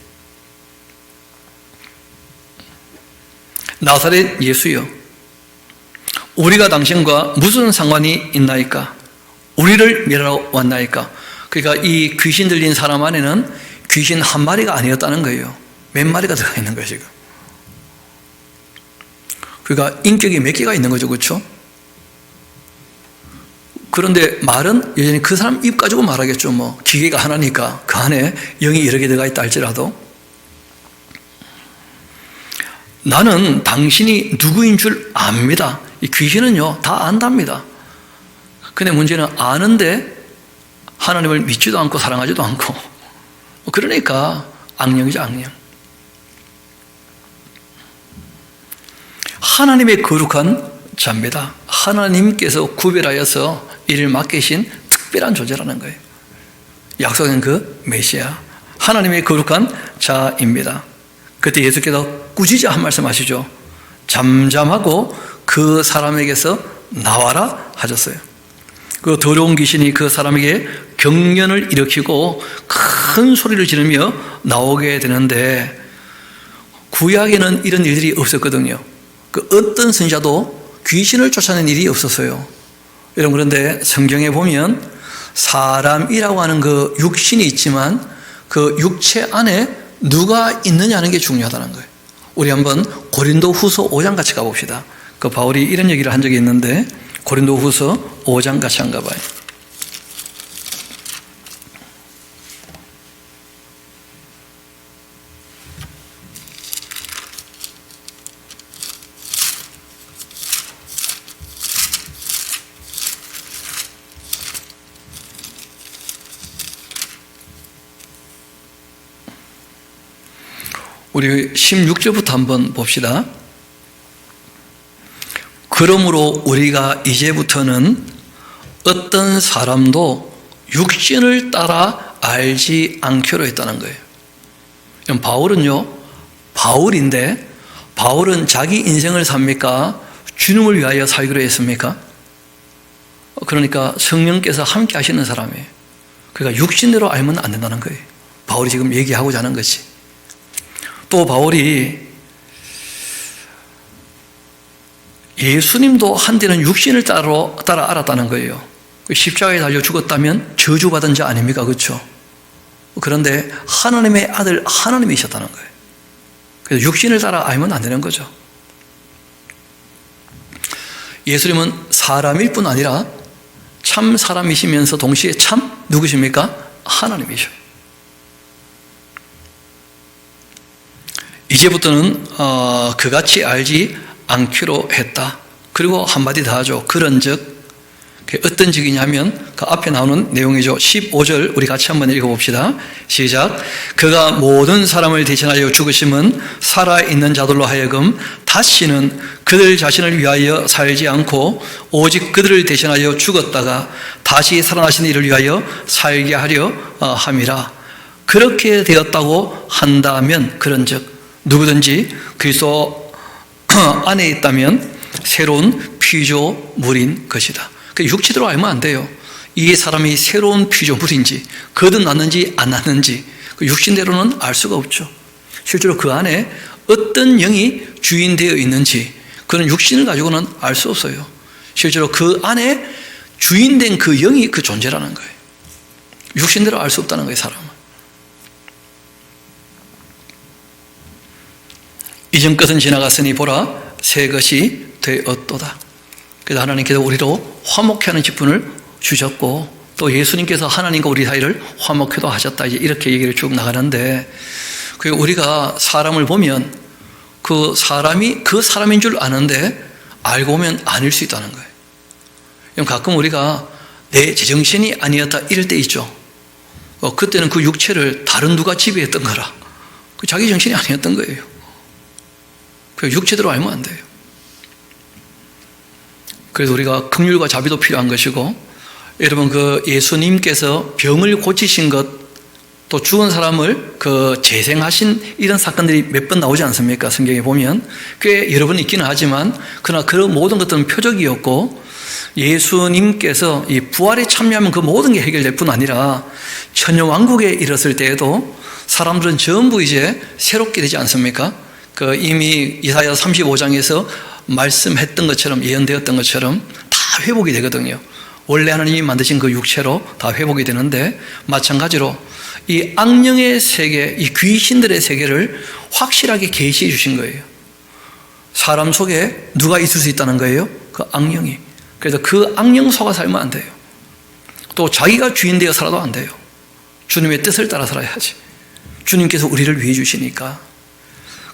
나사렛 예수요, 우리가 당신과 무슨 상관이 있나이까? 우리를 멸하러 왔나이까? 그러니까 이 귀신 들린 사람 안에는 귀신 한 마리가 아니었다는 거예요. 몇 마리가 들어가 있는 거예요, 지금. 그러니까 인격이 몇 개가 있는 거죠, 그렇죠? 그런데 말은 여전히 그 사람 입 가지고 말하겠죠. 뭐 기계가 하나니까 그 안에 영이 여러 개 들어가 있다 할지라도. 나는 당신이 누구인 줄 압니다. 이 귀신은요 다 안답니다. 근데 문제는 아는데 하나님을 믿지도 않고 사랑하지도 않고, 그러니까 악령이죠, 악령. 하나님의 거룩한 자입니다. 하나님께서 구별하여서 이를 맡기신 특별한 존재라는 거예요. 약속한 그 메시아, 하나님의 거룩한 자입니다. 그때 예수께서 꾸짖어 한 말씀 하시죠. 잠잠하고 그 사람에게서 나와라 하셨어요. 그 더러운 귀신이 그 사람에게 경련을 일으키고 큰 소리를 지르며 나오게 되는데, 구약에는 이런 일들이 없었거든요. 그 어떤 선지자도 귀신을 쫓아낸 일이 없었어요. 여러분, 그런데 성경에 보면 사람이라고 하는 그 육신이 있지만 그 육체 안에 누가 있느냐는 게 중요하다는 거예요. 우리 한번 고린도후서 5장 같이 가봅시다. 그 바울이 이런 얘기를 한 적이 있는데 고린도후서 5장 같이 한가 봐요. 우리 16절부터 한번 봅시다. 그러므로 우리가 이제부터는 어떤 사람도 육신을 따라 알지 않기로 했다는 거예요. 바울은요, 바울인데 바울은 자기 인생을 삽니까? 주님을 위하여 살기로 했습니까? 그러니까 성령께서 함께 하시는 사람이에요. 그러니까 육신대로 알면 안 된다는 거예요. 바울이 지금 얘기하고자 하는 것이. 또 바울이 예수님도 한때는 육신을 따라 알았다는 거예요. 십자가에 달려 죽었다면 저주받은 자 아닙니까? 그렇죠? 그런데 하나님의 아들 하나님이셨다는 거예요. 그래서 육신을 따라 알면 안 되는 거죠. 예수님은 사람일 뿐 아니라 참 사람이시면서 동시에 참 누구십니까? 하나님이셔요. 이제부터는 그같이 알지 않기로 했다. 그리고 한마디 더 하죠. 그런즉, 어떤 즉이냐면 그 앞에 나오는 내용이죠. 15절 우리 같이 한번 읽어봅시다. 시작. 그가 모든 사람을 대신하여 죽으심은 살아있는 자들로 하여금 다시는 그들 자신을 위하여 살지 않고 오직 그들을 대신하여 죽었다가 다시 살아나신 이를 위하여 살게 하려 함이라. 그렇게 되었다고 한다면 그런즉 누구든지 그리스도 안에 있다면 새로운 피조물인 것이다. 육체대로 알면 안 돼요. 이 사람이 새로운 피조물인지 거듭났는지 안 났는지 육신대로는 알 수가 없죠. 실제로 그 안에 어떤 영이 주인되어 있는지 그런 육신을 가지고는 알 수 없어요. 실제로 그 안에 주인된 그 영이 그 존재라는 거예요. 육신대로 알 수 없다는 거예요, 사람은. 이전 것은 지나갔으니 보라 새 것이 되었도다. 그래서 하나님께서 우리로 화목케 하는 직분을 주셨고 또 예수님께서 하나님과 우리 사이를 화목케도 하셨다. 이렇게 얘기를 쭉 나가는데 우리가 사람을 보면 그 사람이 그 사람인 줄 아는데 알고 보면 아닐 수 있다는 거예요. 가끔 우리가 내 제정신이 아니었다 이럴 때 있죠. 그때는 그 육체를 다른 누가 지배했던 거라. 자기 정신이 아니었던 거예요. 육체대로 알면 안 돼요. 그래서 우리가 긍휼과 자비도 필요한 것이고, 여러분 그 예수님께서 병을 고치신 것, 또 죽은 사람을 그 재생하신 이런 사건들이 몇 번 나오지 않습니까? 성경에 보면 꽤 여러 번 있기는 하지만 그러나 그런 모든 것들은 표적이었고, 예수님께서 이 부활에 참여하면 그 모든 게 해결될 뿐 아니라 천년왕국에 이르렀을 때에도 사람들은 전부 이제 새롭게 되지 않습니까? 그 이미 이사야 35장에서 말씀했던 것처럼 예언되었던 것처럼 다 회복이 되거든요. 원래 하나님이 만드신 그 육체로 다 회복이 되는데, 마찬가지로 이 악령의 세계, 이 귀신들의 세계를 확실하게 계시해 주신 거예요. 사람 속에 누가 있을 수 있다는 거예요? 그 악령이. 그래서 그 악령 속아 살면 안 돼요. 또 자기가 주인 되어 살아도 안 돼요. 주님의 뜻을 따라 살아야지. 주님께서 우리를 위해 주시니까.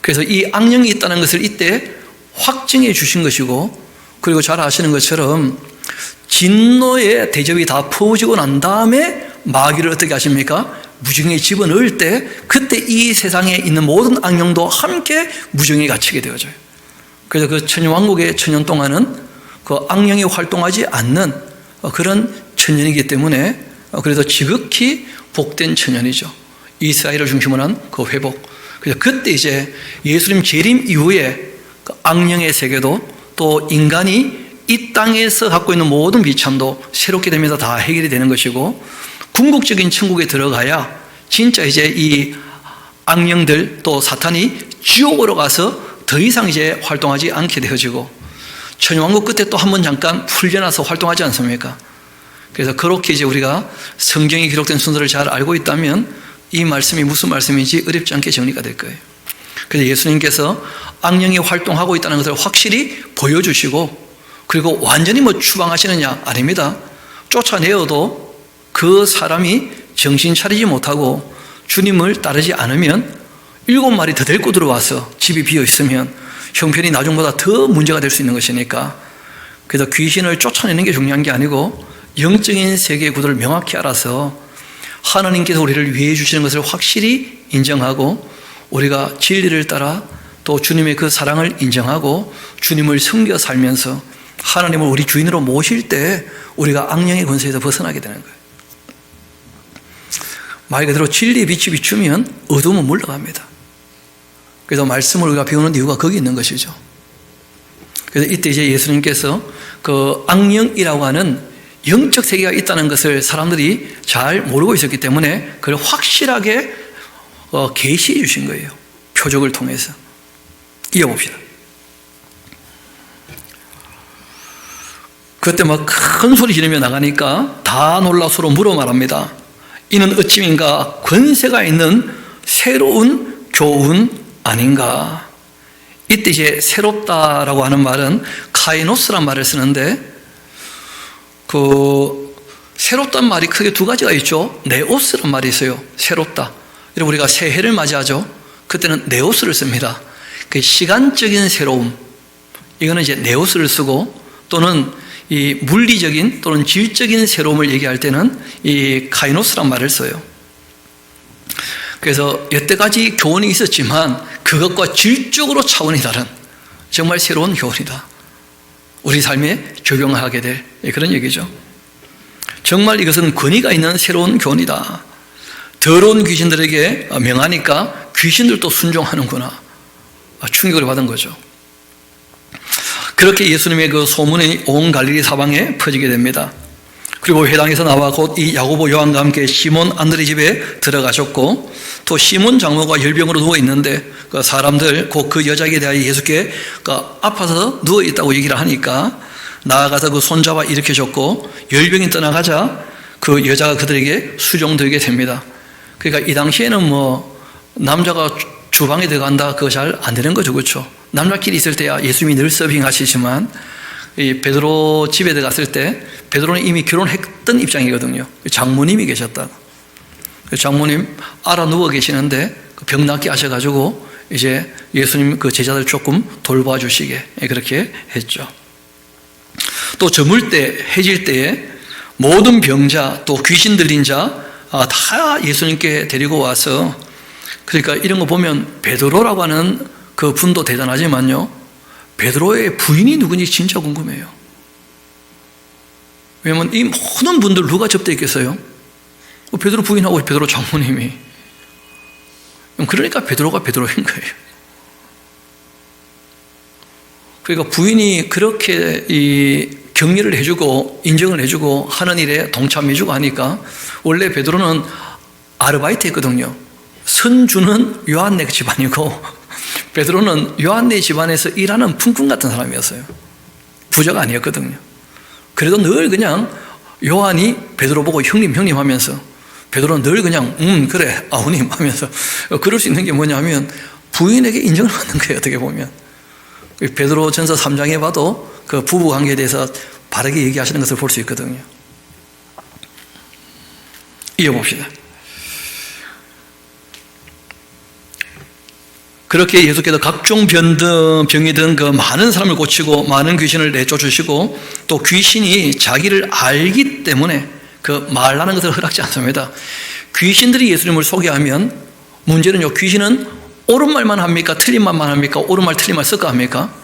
그래서 이 악령이 있다는 것을 이때 확증해 주신 것이고, 그리고 잘 아시는 것처럼 진노의 대접이 다 퍼지고 난 다음에 마귀를 어떻게 하십니까? 무정에 집어넣을 때 그때 이 세상에 있는 모든 악령도 함께 무정에 갇히게 되어져요. 그래서 그 천년왕국의 천년 동안은 그 악령이 활동하지 않는 그런 천년이기 때문에 그래서 지극히 복된 천년이죠. 이스라엘을 중심으로 한 그 회복. 그래서 그때 이제 예수님 재림 이후에 그 악령의 세계도 또 인간이 이 땅에서 갖고 있는 모든 비참도 새롭게 되면서 다 해결이 되는 것이고, 궁극적인 천국에 들어가야 진짜 이제 이 악령들 또 사탄이 지옥으로 가서 더 이상 이제 활동하지 않게 되어지고, 천년왕국 끝에 또 한 번 잠깐 풀려나서 활동하지 않습니까? 그래서 그렇게 이제 우리가 성경에 기록된 순서를 잘 알고 있다면 이 말씀이 무슨 말씀인지 어렵지 않게 정리가 될 거예요. 그래서 예수님께서 악령이 활동하고 있다는 것을 확실히 보여주시고, 그리고 완전히 뭐 추방하시느냐? 아닙니다. 쫓아내어도 그 사람이 정신 차리지 못하고 주님을 따르지 않으면 7마리 더 데리고 들어와서 집이 비어 있으면 형편이 나중보다 더 문제가 될 수 있는 것이니까, 그래서 귀신을 쫓아내는 게 중요한 게 아니고 영적인 세계의 구도를 명확히 알아서 하나님께서 우리를 위해 주시는 것을 확실히 인정하고, 우리가 진리를 따라 또 주님의 그 사랑을 인정하고 주님을 섬겨 살면서 하나님을 우리 주인으로 모실 때 우리가 악령의 권세에서 벗어나게 되는 거예요. 말 그대로 진리의 빛이 비추면 어둠은 물러갑니다. 그래서 말씀을 우리가 배우는 이유가 거기 있는 것이죠. 그래서 이때 이제 예수님께서 그 악령이라고 하는 영적 세계가 있다는 것을 사람들이 잘 모르고 있었기 때문에 그걸 확실하게 계시해 주신 거예요. 표적을 통해서. 이어봅시다. 그때 막 큰 소리 지르며 나가니까 다 놀라 서로 물어 말합니다. 이는 어찌민가 권세가 있는 새로운 교훈 아닌가. 이때 이제 새롭다라고 하는 말은 카이노스란 말을 쓰는데, 그 새롭다는 말이 크게 두 가지가 있죠. 네오스란 말이 있어요. 새롭다. 여러분 우리가 새해를 맞이하죠. 그때는 네오스를 씁니다. 그 시간적인 새로움, 이거는 이제 네오스를 쓰고, 또는 이 물리적인 또는 질적인 새로움을 얘기할 때는 이 카이노스란 말을 써요. 그래서 여태까지 교훈이 있었지만 그것과 질적으로 차원이 다른 정말 새로운 교훈이다. 우리 삶에 적용하게 될 그런 얘기죠. 정말 이것은 권위가 있는 새로운 교훈이다. 더러운 귀신들에게 명하니까 귀신들도 순종하는구나. 충격을 받은 거죠. 그렇게 예수님의 그 소문이 온 갈릴리 사방에 퍼지게 됩니다. 그리고 회당에서 나와 곧 이 야고보 요한과 함께 시몬 안드레 집에 들어가셨고, 또 시몬 장모가 열병으로 누워 있는데 그 사람들 곧 그 여자에게 대하여 예수께 아파서 누워 있다고 얘기를 하니까 나아가서 그 손잡아 일으켜줬고, 열병이 떠나가자 그 여자가 그들에게 수종되게 됩니다. 그러니까 이 당시에는 남자가 주방에 들어간다 그거 잘 안 되는 거죠, 그렇죠? 남자끼리 있을 때야 예수님이 늘 서빙하시지만 이 베드로 집에 들어갔을 때 베드로는 이미 결혼했던 입장이거든요. 장모님이 계셨다. 장모님 알아 누워 계시는데 병 낫게 하셔가지고 이제 예수님 그 제자들 조금 돌봐주시게 그렇게 했죠. 또 저물 때 해질 때에 모든 병자 또 귀신 들린 자 다 예수님께 데리고 와서, 그러니까 이런 거 보면 베드로라고 하는 그 분도 대단하지만요, 베드로의 부인이 누군지 진짜 궁금해요. 왜냐하면 이 모든 분들 누가 접대 있겠어요? 베드로 부인하고 베드로 장모님이. 그러니까 베드로가 베드로인 거예요. 그러니까 부인이 그렇게 이 격려를 해주고 인정을 해주고 하는 일에 동참해주고 하니까, 원래 베드로는 아르바이트 했거든요. 선주는 요한네 집안이고 베드로는 요한네 집안에서 일하는 품꾼 같은 사람이었어요. 부자가 아니었거든요. 그래도 늘 그냥 요한이 베드로 보고 형님 하면서 베드로는 늘 그냥 그래 아우님 하면서, 그럴 수 있는 게 뭐냐면 부인에게 인정을 받는 거예요. 어떻게 보면 베드로 전서 3장에 봐도 그 부부 관계에 대해서 바르게 얘기하시는 것을 볼 수 있거든요. 이어봅시다. 그렇게 예수께서 각종 병이든 그 많은 사람을 고치고 많은 귀신을 내쫓으시고, 또 귀신이 자기를 알기 때문에 그 말하는 것을 허락지 않습니다. 귀신들이 예수님을 소개하면 문제는요, 귀신은 옳은 말만 합니까? 틀린 말만 합니까? 옳은 말 틀린 말 섞어 합니까?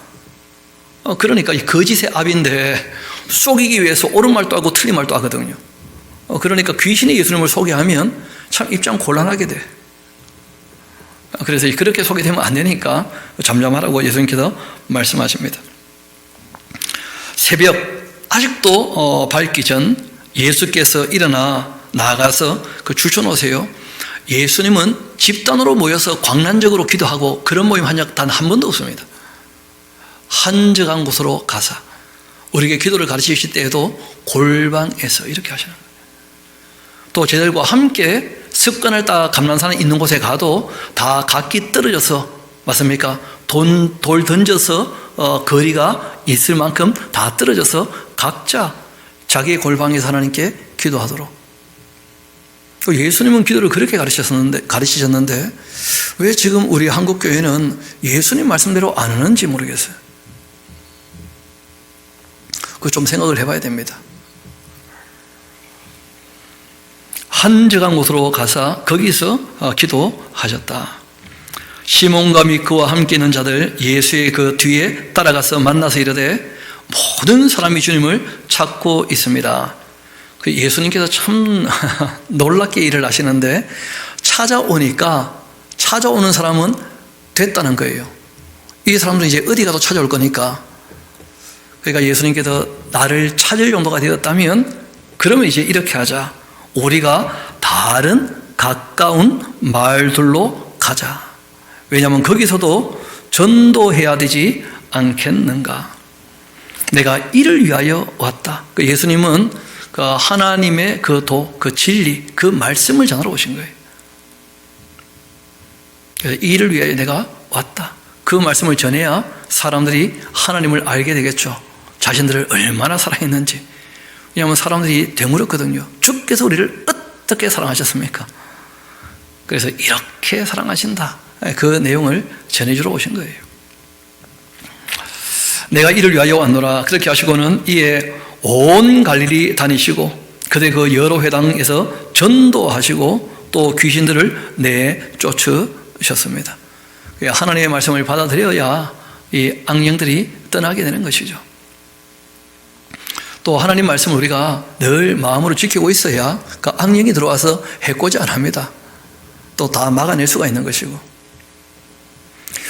그러니까 이 거짓의 압인데 속이기 위해서 옳은 말도 하고 틀린 말도 하거든요. 그러니까 귀신이 예수님을 소개하면 참 입장 곤란하게 돼. 그래서 그렇게 소개되면 안 되니까 잠잠하라고 예수님께서 말씀하십니다. 새벽 아직도 밝기 전 예수께서 일어나 나아가서 그 추천오세요. 예수님은 집단으로 모여서 광란적으로 기도하고 그런 모임 한 적 단 한 번도 없습니다. 한적한 곳으로 가사 우리에게 기도를 가르치실 때에도 골방에서 이렇게 하시는 거예요. 또 제자들과 함께 습관을 따라 감람산에 있는 곳에 가도 다 각기 떨어져서, 맞습니까? 돌 던져서 거리가 있을 만큼 다 떨어져서 각자 자기의 골방에서 하나님께 기도하도록. 예수님은 기도를 그렇게 가르치셨는데 왜 지금 우리 한국교회는 예수님 말씀대로 안 하는지 모르겠어요. 그거 좀 생각을 해봐야 됩니다. 한적한 곳으로 가서 거기서 기도하셨다. 시몬과 그와 함께 있는 자들 예수의 그 뒤에 따라가서 만나서 이르되 모든 사람이 주님을 찾고 있습니다. 예수님께서 참 놀랍게 일을 하시는데 찾아오니까 찾아오는 사람은 됐다는 거예요. 이 사람들은 이제 어디 가도 찾아올 거니까. 그러니까 예수님께서 나를 찾을 정도가 되었다면 그러면 이제 이렇게 하자. 우리가 다른 가까운 마을들로 가자. 왜냐하면 거기서도 전도해야 되지 않겠는가. 내가 이를 위하여 왔다. 예수님은 그 하나님의 그 진리, 그 말씀을 전하러 오신 거예요. 그래서 이를 위하여 내가 왔다. 그 말씀을 전해야 사람들이 하나님을 알게 되겠죠. 자신들을 얼마나 사랑했는지. 왜냐하면 사람들이 되물었거든요. 주께서 우리를 어떻게 사랑하셨습니까? 그래서 이렇게 사랑하신다. 그 내용을 전해주러 오신 거예요. 내가 이를 위하여 왔노라. 그렇게 하시고는 이에 온 갈릴리 다니시고 그때 그 여러 회당에서 전도하시고 또 귀신들을 내쫓으셨습니다. 하나님의 말씀을 받아들여야 이 악령들이 떠나게 되는 것이죠. 또 하나님 말씀을 우리가 늘 마음으로 지키고 있어야 그 악령이 들어와서 해코지 안 합니다. 또 다 막아낼 수가 있는 것이고.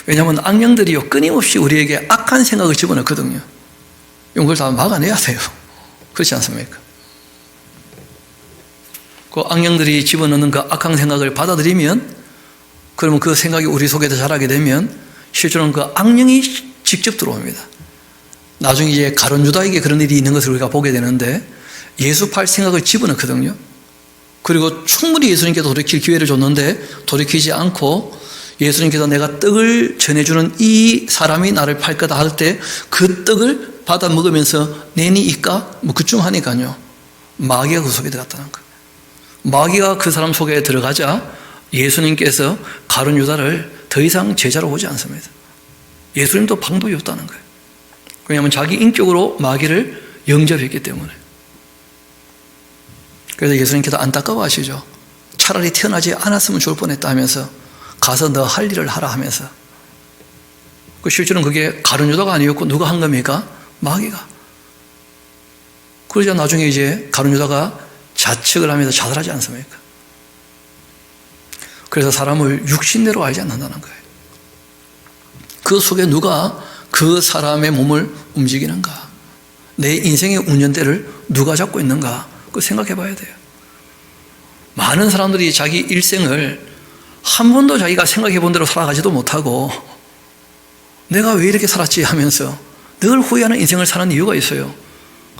왜냐하면 악령들이요 끊임없이 우리에게 악한 생각을 집어넣거든요. 이걸 다 막아내야 돼요. 그렇지 않습니까? 그 악령들이 집어넣는 그 악한 생각을 받아들이면, 그러면 그 생각이 우리 속에서 자라게 되면 실제로는 그 악령이 직접 들어옵니다. 나중에 이제 가룟 유다에게 그런 일이 있는 것을 우리가 보게 되는데, 예수팔 생각을 집어넣거든요. 그리고 충분히 예수님께서 돌이킬 기회를 줬는데 돌이키지 않고, 예수님께서 내가 떡을 전해주는 이 사람이 나를 팔 거다 할 때 그 떡을 받아 먹으면서 내니 이까? 뭐 그쯤 하니까요, 마귀가 그 속에 들어갔다는 거예요. 마귀가 그 사람 속에 들어가자 예수님께서 가룟 유다를 더 이상 제자로 보지 않습니다. 예수님도 방법이 없다는 거예요. 왜냐하면 자기 인격으로 마귀를 영접했기 때문에. 그래서 예수님께서 안타까워하시죠. 차라리 태어나지 않았으면 좋을 뻔했다 하면서 가서 너 할 일을 하라 하면서. 실제로는 그게 가룟 유다가 아니었고 누가 한 겁니까? 마귀가. 그러자 나중에 이제 가룟 유다가 자책을 하면서 자살하지 않습니까? 그래서 사람을 육신대로 알지 않는다는 거예요. 그 속에 누가 그 사람의 몸을 움직이는가? 내 인생의 운전대를 누가 잡고 있는가? 그거 생각해 봐야 돼요. 많은 사람들이 자기 일생을 한 번도 자기가 생각해 본 대로 살아가지도 못하고 내가 왜 이렇게 살았지 하면서 늘 후회하는 인생을 사는 이유가 있어요.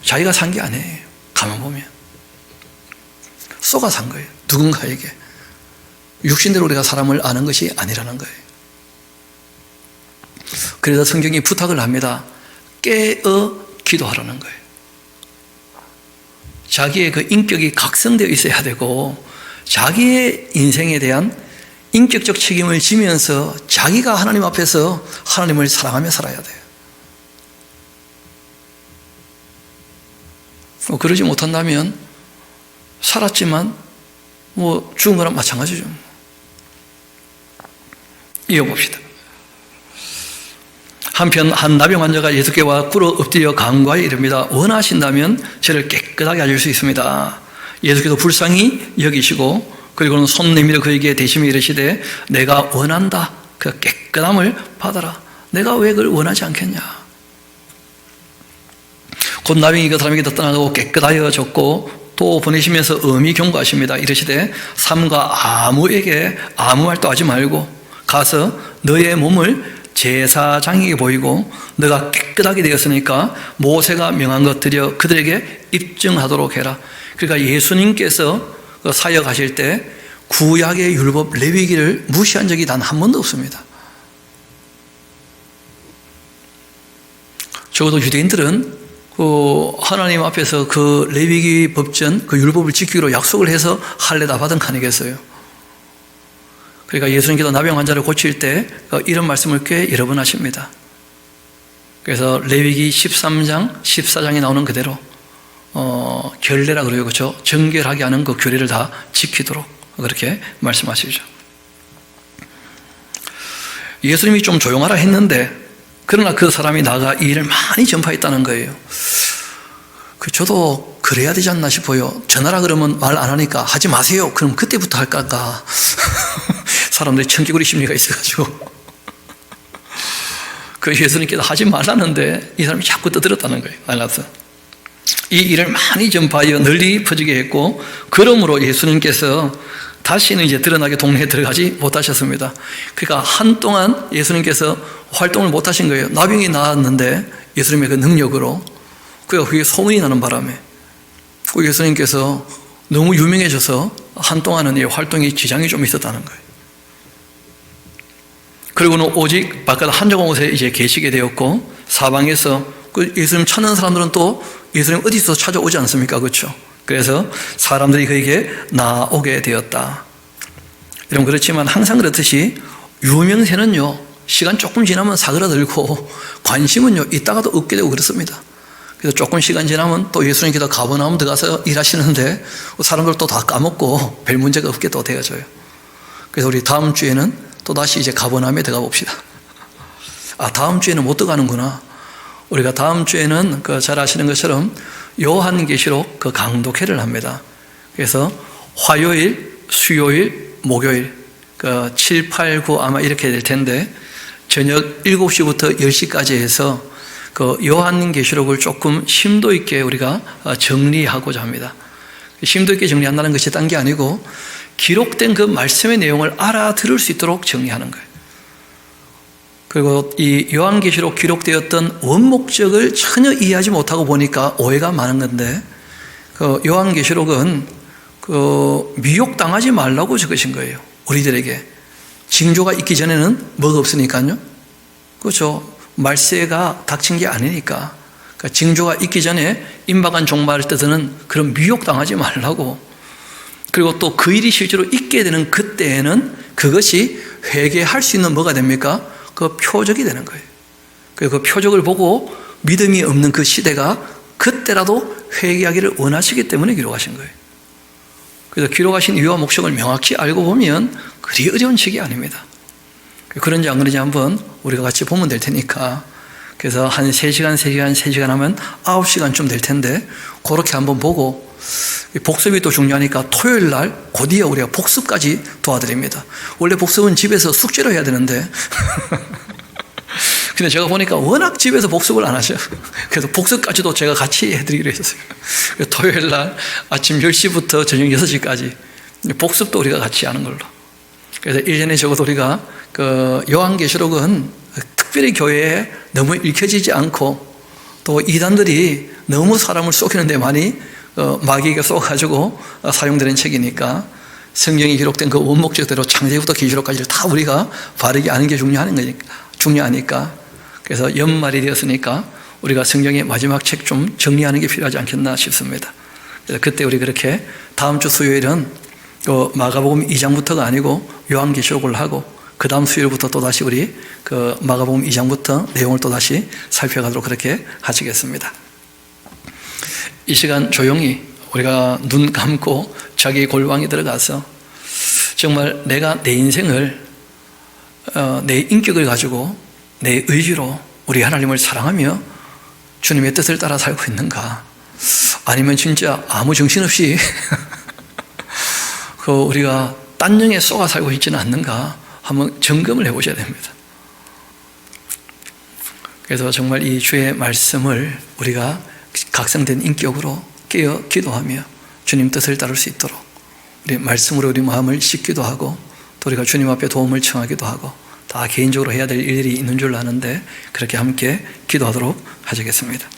자기가 산 게 아니에요. 가만 보면 쏘가 산 거예요. 누군가에게. 육신대로 우리가 사람을 아는 것이 아니라는 거예요. 그래서 성경이 부탁을 합니다. 깨어 기도하라는 거예요. 자기의 그 인격이 각성되어 있어야 되고, 자기의 인생에 대한 인격적 책임을 지면서 자기가 하나님 앞에서 하나님을 사랑하며 살아야 돼요. 그러지 못한다면 살았지만 죽은 거랑 마찬가지죠. 이어봅시다. 한편 한 나병 환자가 예수께 와 꿇어 엎드려 간구하여 이릅니다. 원하신다면 저를 깨끗하게 하실 수 있습니다. 예수께서 불쌍히 여기시고 그리고는 손 내밀어 그에게 대시며 이르시되 내가 원한다. 그 깨끗함을 받아라. 내가 왜 그걸 원하지 않겠냐. 곧 나병이 그 사람에게 떠나가고 깨끗하여졌고 또 보내시면서 엄히 경고하십니다. 이르시되 삼가 아무에게 아무 말도 하지 말고 가서 너의 몸을 제사장에게 보이고 너가 깨끗하게 되었으니까 모세가 명한 것 들여 그들에게 입증하도록 해라. 그러니까 예수님께서 사역하실 때 구약의 율법 레위기를 무시한 적이 단 한 번도 없습니다. 적어도 유대인들은 하나님 앞에서 그 레위기 법전 그 율법을 지키기로 약속을 해서 할례 다 받은 거 아니겠어요? 그러니까 예수님께서 나병 환자를 고칠 때 이런 말씀을 꽤 여러 번 하십니다. 그래서 레위기 13장, 14장에 나오는 그대로 결례라 그래요. 그렇죠? 정결하게 하는 그 규례를 다 지키도록 그렇게 말씀하시죠. 예수님이 좀 조용하라 했는데 그러나 그 사람이 나가 이 일을 많이 전파했다는 거예요. 저도 그래야 되지 않나 싶어요. 전하라 그러면 말 안 하니까 하지 마세요. 그럼 그때부터 할까? 사람들이 청개구리 심리가 있어가지고 그 예수님께서 하지 말라는데 이 사람이 자꾸 떠들었다는 거예요. 알았어. 이 일을 많이 전파하여 널리 퍼지게 했고 그러므로 예수님께서 다시는 이제 드러나게 동네에 들어가지 못하셨습니다. 그러니까 한동안 예수님께서 활동을 못하신 거예요. 나병이 나았는데 예수님의 그 능력으로 그게 소문이 나는 바람에 예수님께서 너무 유명해져서 한동안은 이 활동이 지장이 좀 있었다는 거예요. 그리고는 오직 바깥 한 조각 옷에 이제 계시게 되었고 사방에서 그 예수님 찾는 사람들은 또 예수님 어디서 찾아오지 않습니까? 그렇죠? 그래서 사람들이 그에게 나오게 되었다. 여러분 그렇지만 항상 그렇듯이 유명세는요 시간 조금 지나면 사그라들고 관심은요 있다가도 없게 되고 그렇습니다. 그래서 조금 시간 지나면 또 예수님께서 가버나움 들어가서 일하시는데 사람들 또 다 까먹고 별 문제가 없게 또 되어져요. 그래서 우리 다음 주에는 또 다시 이제 가버나움에 들어가 봅시다. 다음 주에는 못 들어가는구나. 우리가 다음 주에는 잘 아시는 것처럼 요한계시록 강독회를 합니다. 그래서 화요일, 수요일, 목요일 7, 8, 9 아마 이렇게 될 텐데 저녁 7시부터 10시까지 해서 요한계시록을 조금 심도 있게 우리가 정리하고자 합니다. 심도 있게 정리한다는 것이 딴 게 아니고 기록된 그 말씀의 내용을 알아들을 수 있도록 정리하는 거예요. 그리고 이 요한계시록 기록되었던 원목적을 전혀 이해하지 못하고 보니까 오해가 많은 건데 요한계시록은 미혹당하지 말라고 적으신 거예요. 우리들에게. 징조가 있기 전에는 뭐가 없으니까요. 그렇죠. 말세가 닥친 게 아니니까. 그러니까 징조가 있기 전에 임박한 종말을 뜻하는 그런 미혹당하지 말라고. 그리고 또 그 일이 실제로 있게 되는 그때에는 그것이 회개할 수 있는 뭐가 됩니까? 그 표적이 되는 거예요. 그 표적을 보고 믿음이 없는 그 시대가 그때라도 회개하기를 원하시기 때문에 기록하신 거예요. 그래서 기록하신 이유와 목적을 명확히 알고 보면 그리 어려운 책이 아닙니다. 그런지 안 그런지 한번 우리가 같이 보면 될 테니까, 그래서 한 3시간 하면 9시간쯤 될 텐데 그렇게 한번 보고, 복습이 또 중요하니까 토요일 날 곧이어 우리가 복습까지 도와드립니다. 원래 복습은 집에서 숙제로 해야 되는데 근데 제가 보니까 워낙 집에서 복습을 안 하셔. 그래서 복습까지도 제가 같이 해드리기로 했었어요. 토요일 날 아침 10시부터 저녁 6시까지 복습도 우리가 같이 하는 걸로. 그래서 1년에 적어도 우리가 요한계시록은 특별히 교회에 너무 읽혀지지 않고 또 이단들이 너무 사람을 속이는 데 많이 마귀가 쏘가지고 사용되는 책이니까 성경이 기록된 그 원목적대로 창세기부터 계시록까지를 다 우리가 바르게 아는 게 중요하니까. 그래서 연말이 되었으니까 우리가 성경의 마지막 책 좀 정리하는 게 필요하지 않겠나 싶습니다. 그래서 그때 우리 그렇게 다음 주 수요일은 마가복음 2장부터가 아니고 요한계시록을 하고 그 다음 수요일부터 또다시 우리 마가복음 2장부터 내용을 또다시 살펴가도록 그렇게 하시겠습니다. 이 시간 조용히 우리가 눈 감고 자기 골방에 들어가서 정말 내가 내 인생을 내 인격을 가지고 내 의지로 우리 하나님을 사랑하며 주님의 뜻을 따라 살고 있는가, 아니면 진짜 아무 정신없이 우리가 딴영에 쏘아 살고 있지는 않는가 한번 점검을 해보셔야 됩니다. 그래서 정말 이 주의 말씀을 우리가 각성된 인격으로 깨어 기도하며 주님 뜻을 따를 수 있도록 우리 말씀으로 우리 마음을 씻기도 하고 또 우리가 주님 앞에 도움을 청하기도 하고 다 개인적으로 해야 될 일들이 있는 줄 아는데 그렇게 함께 기도하도록 하시겠습니다.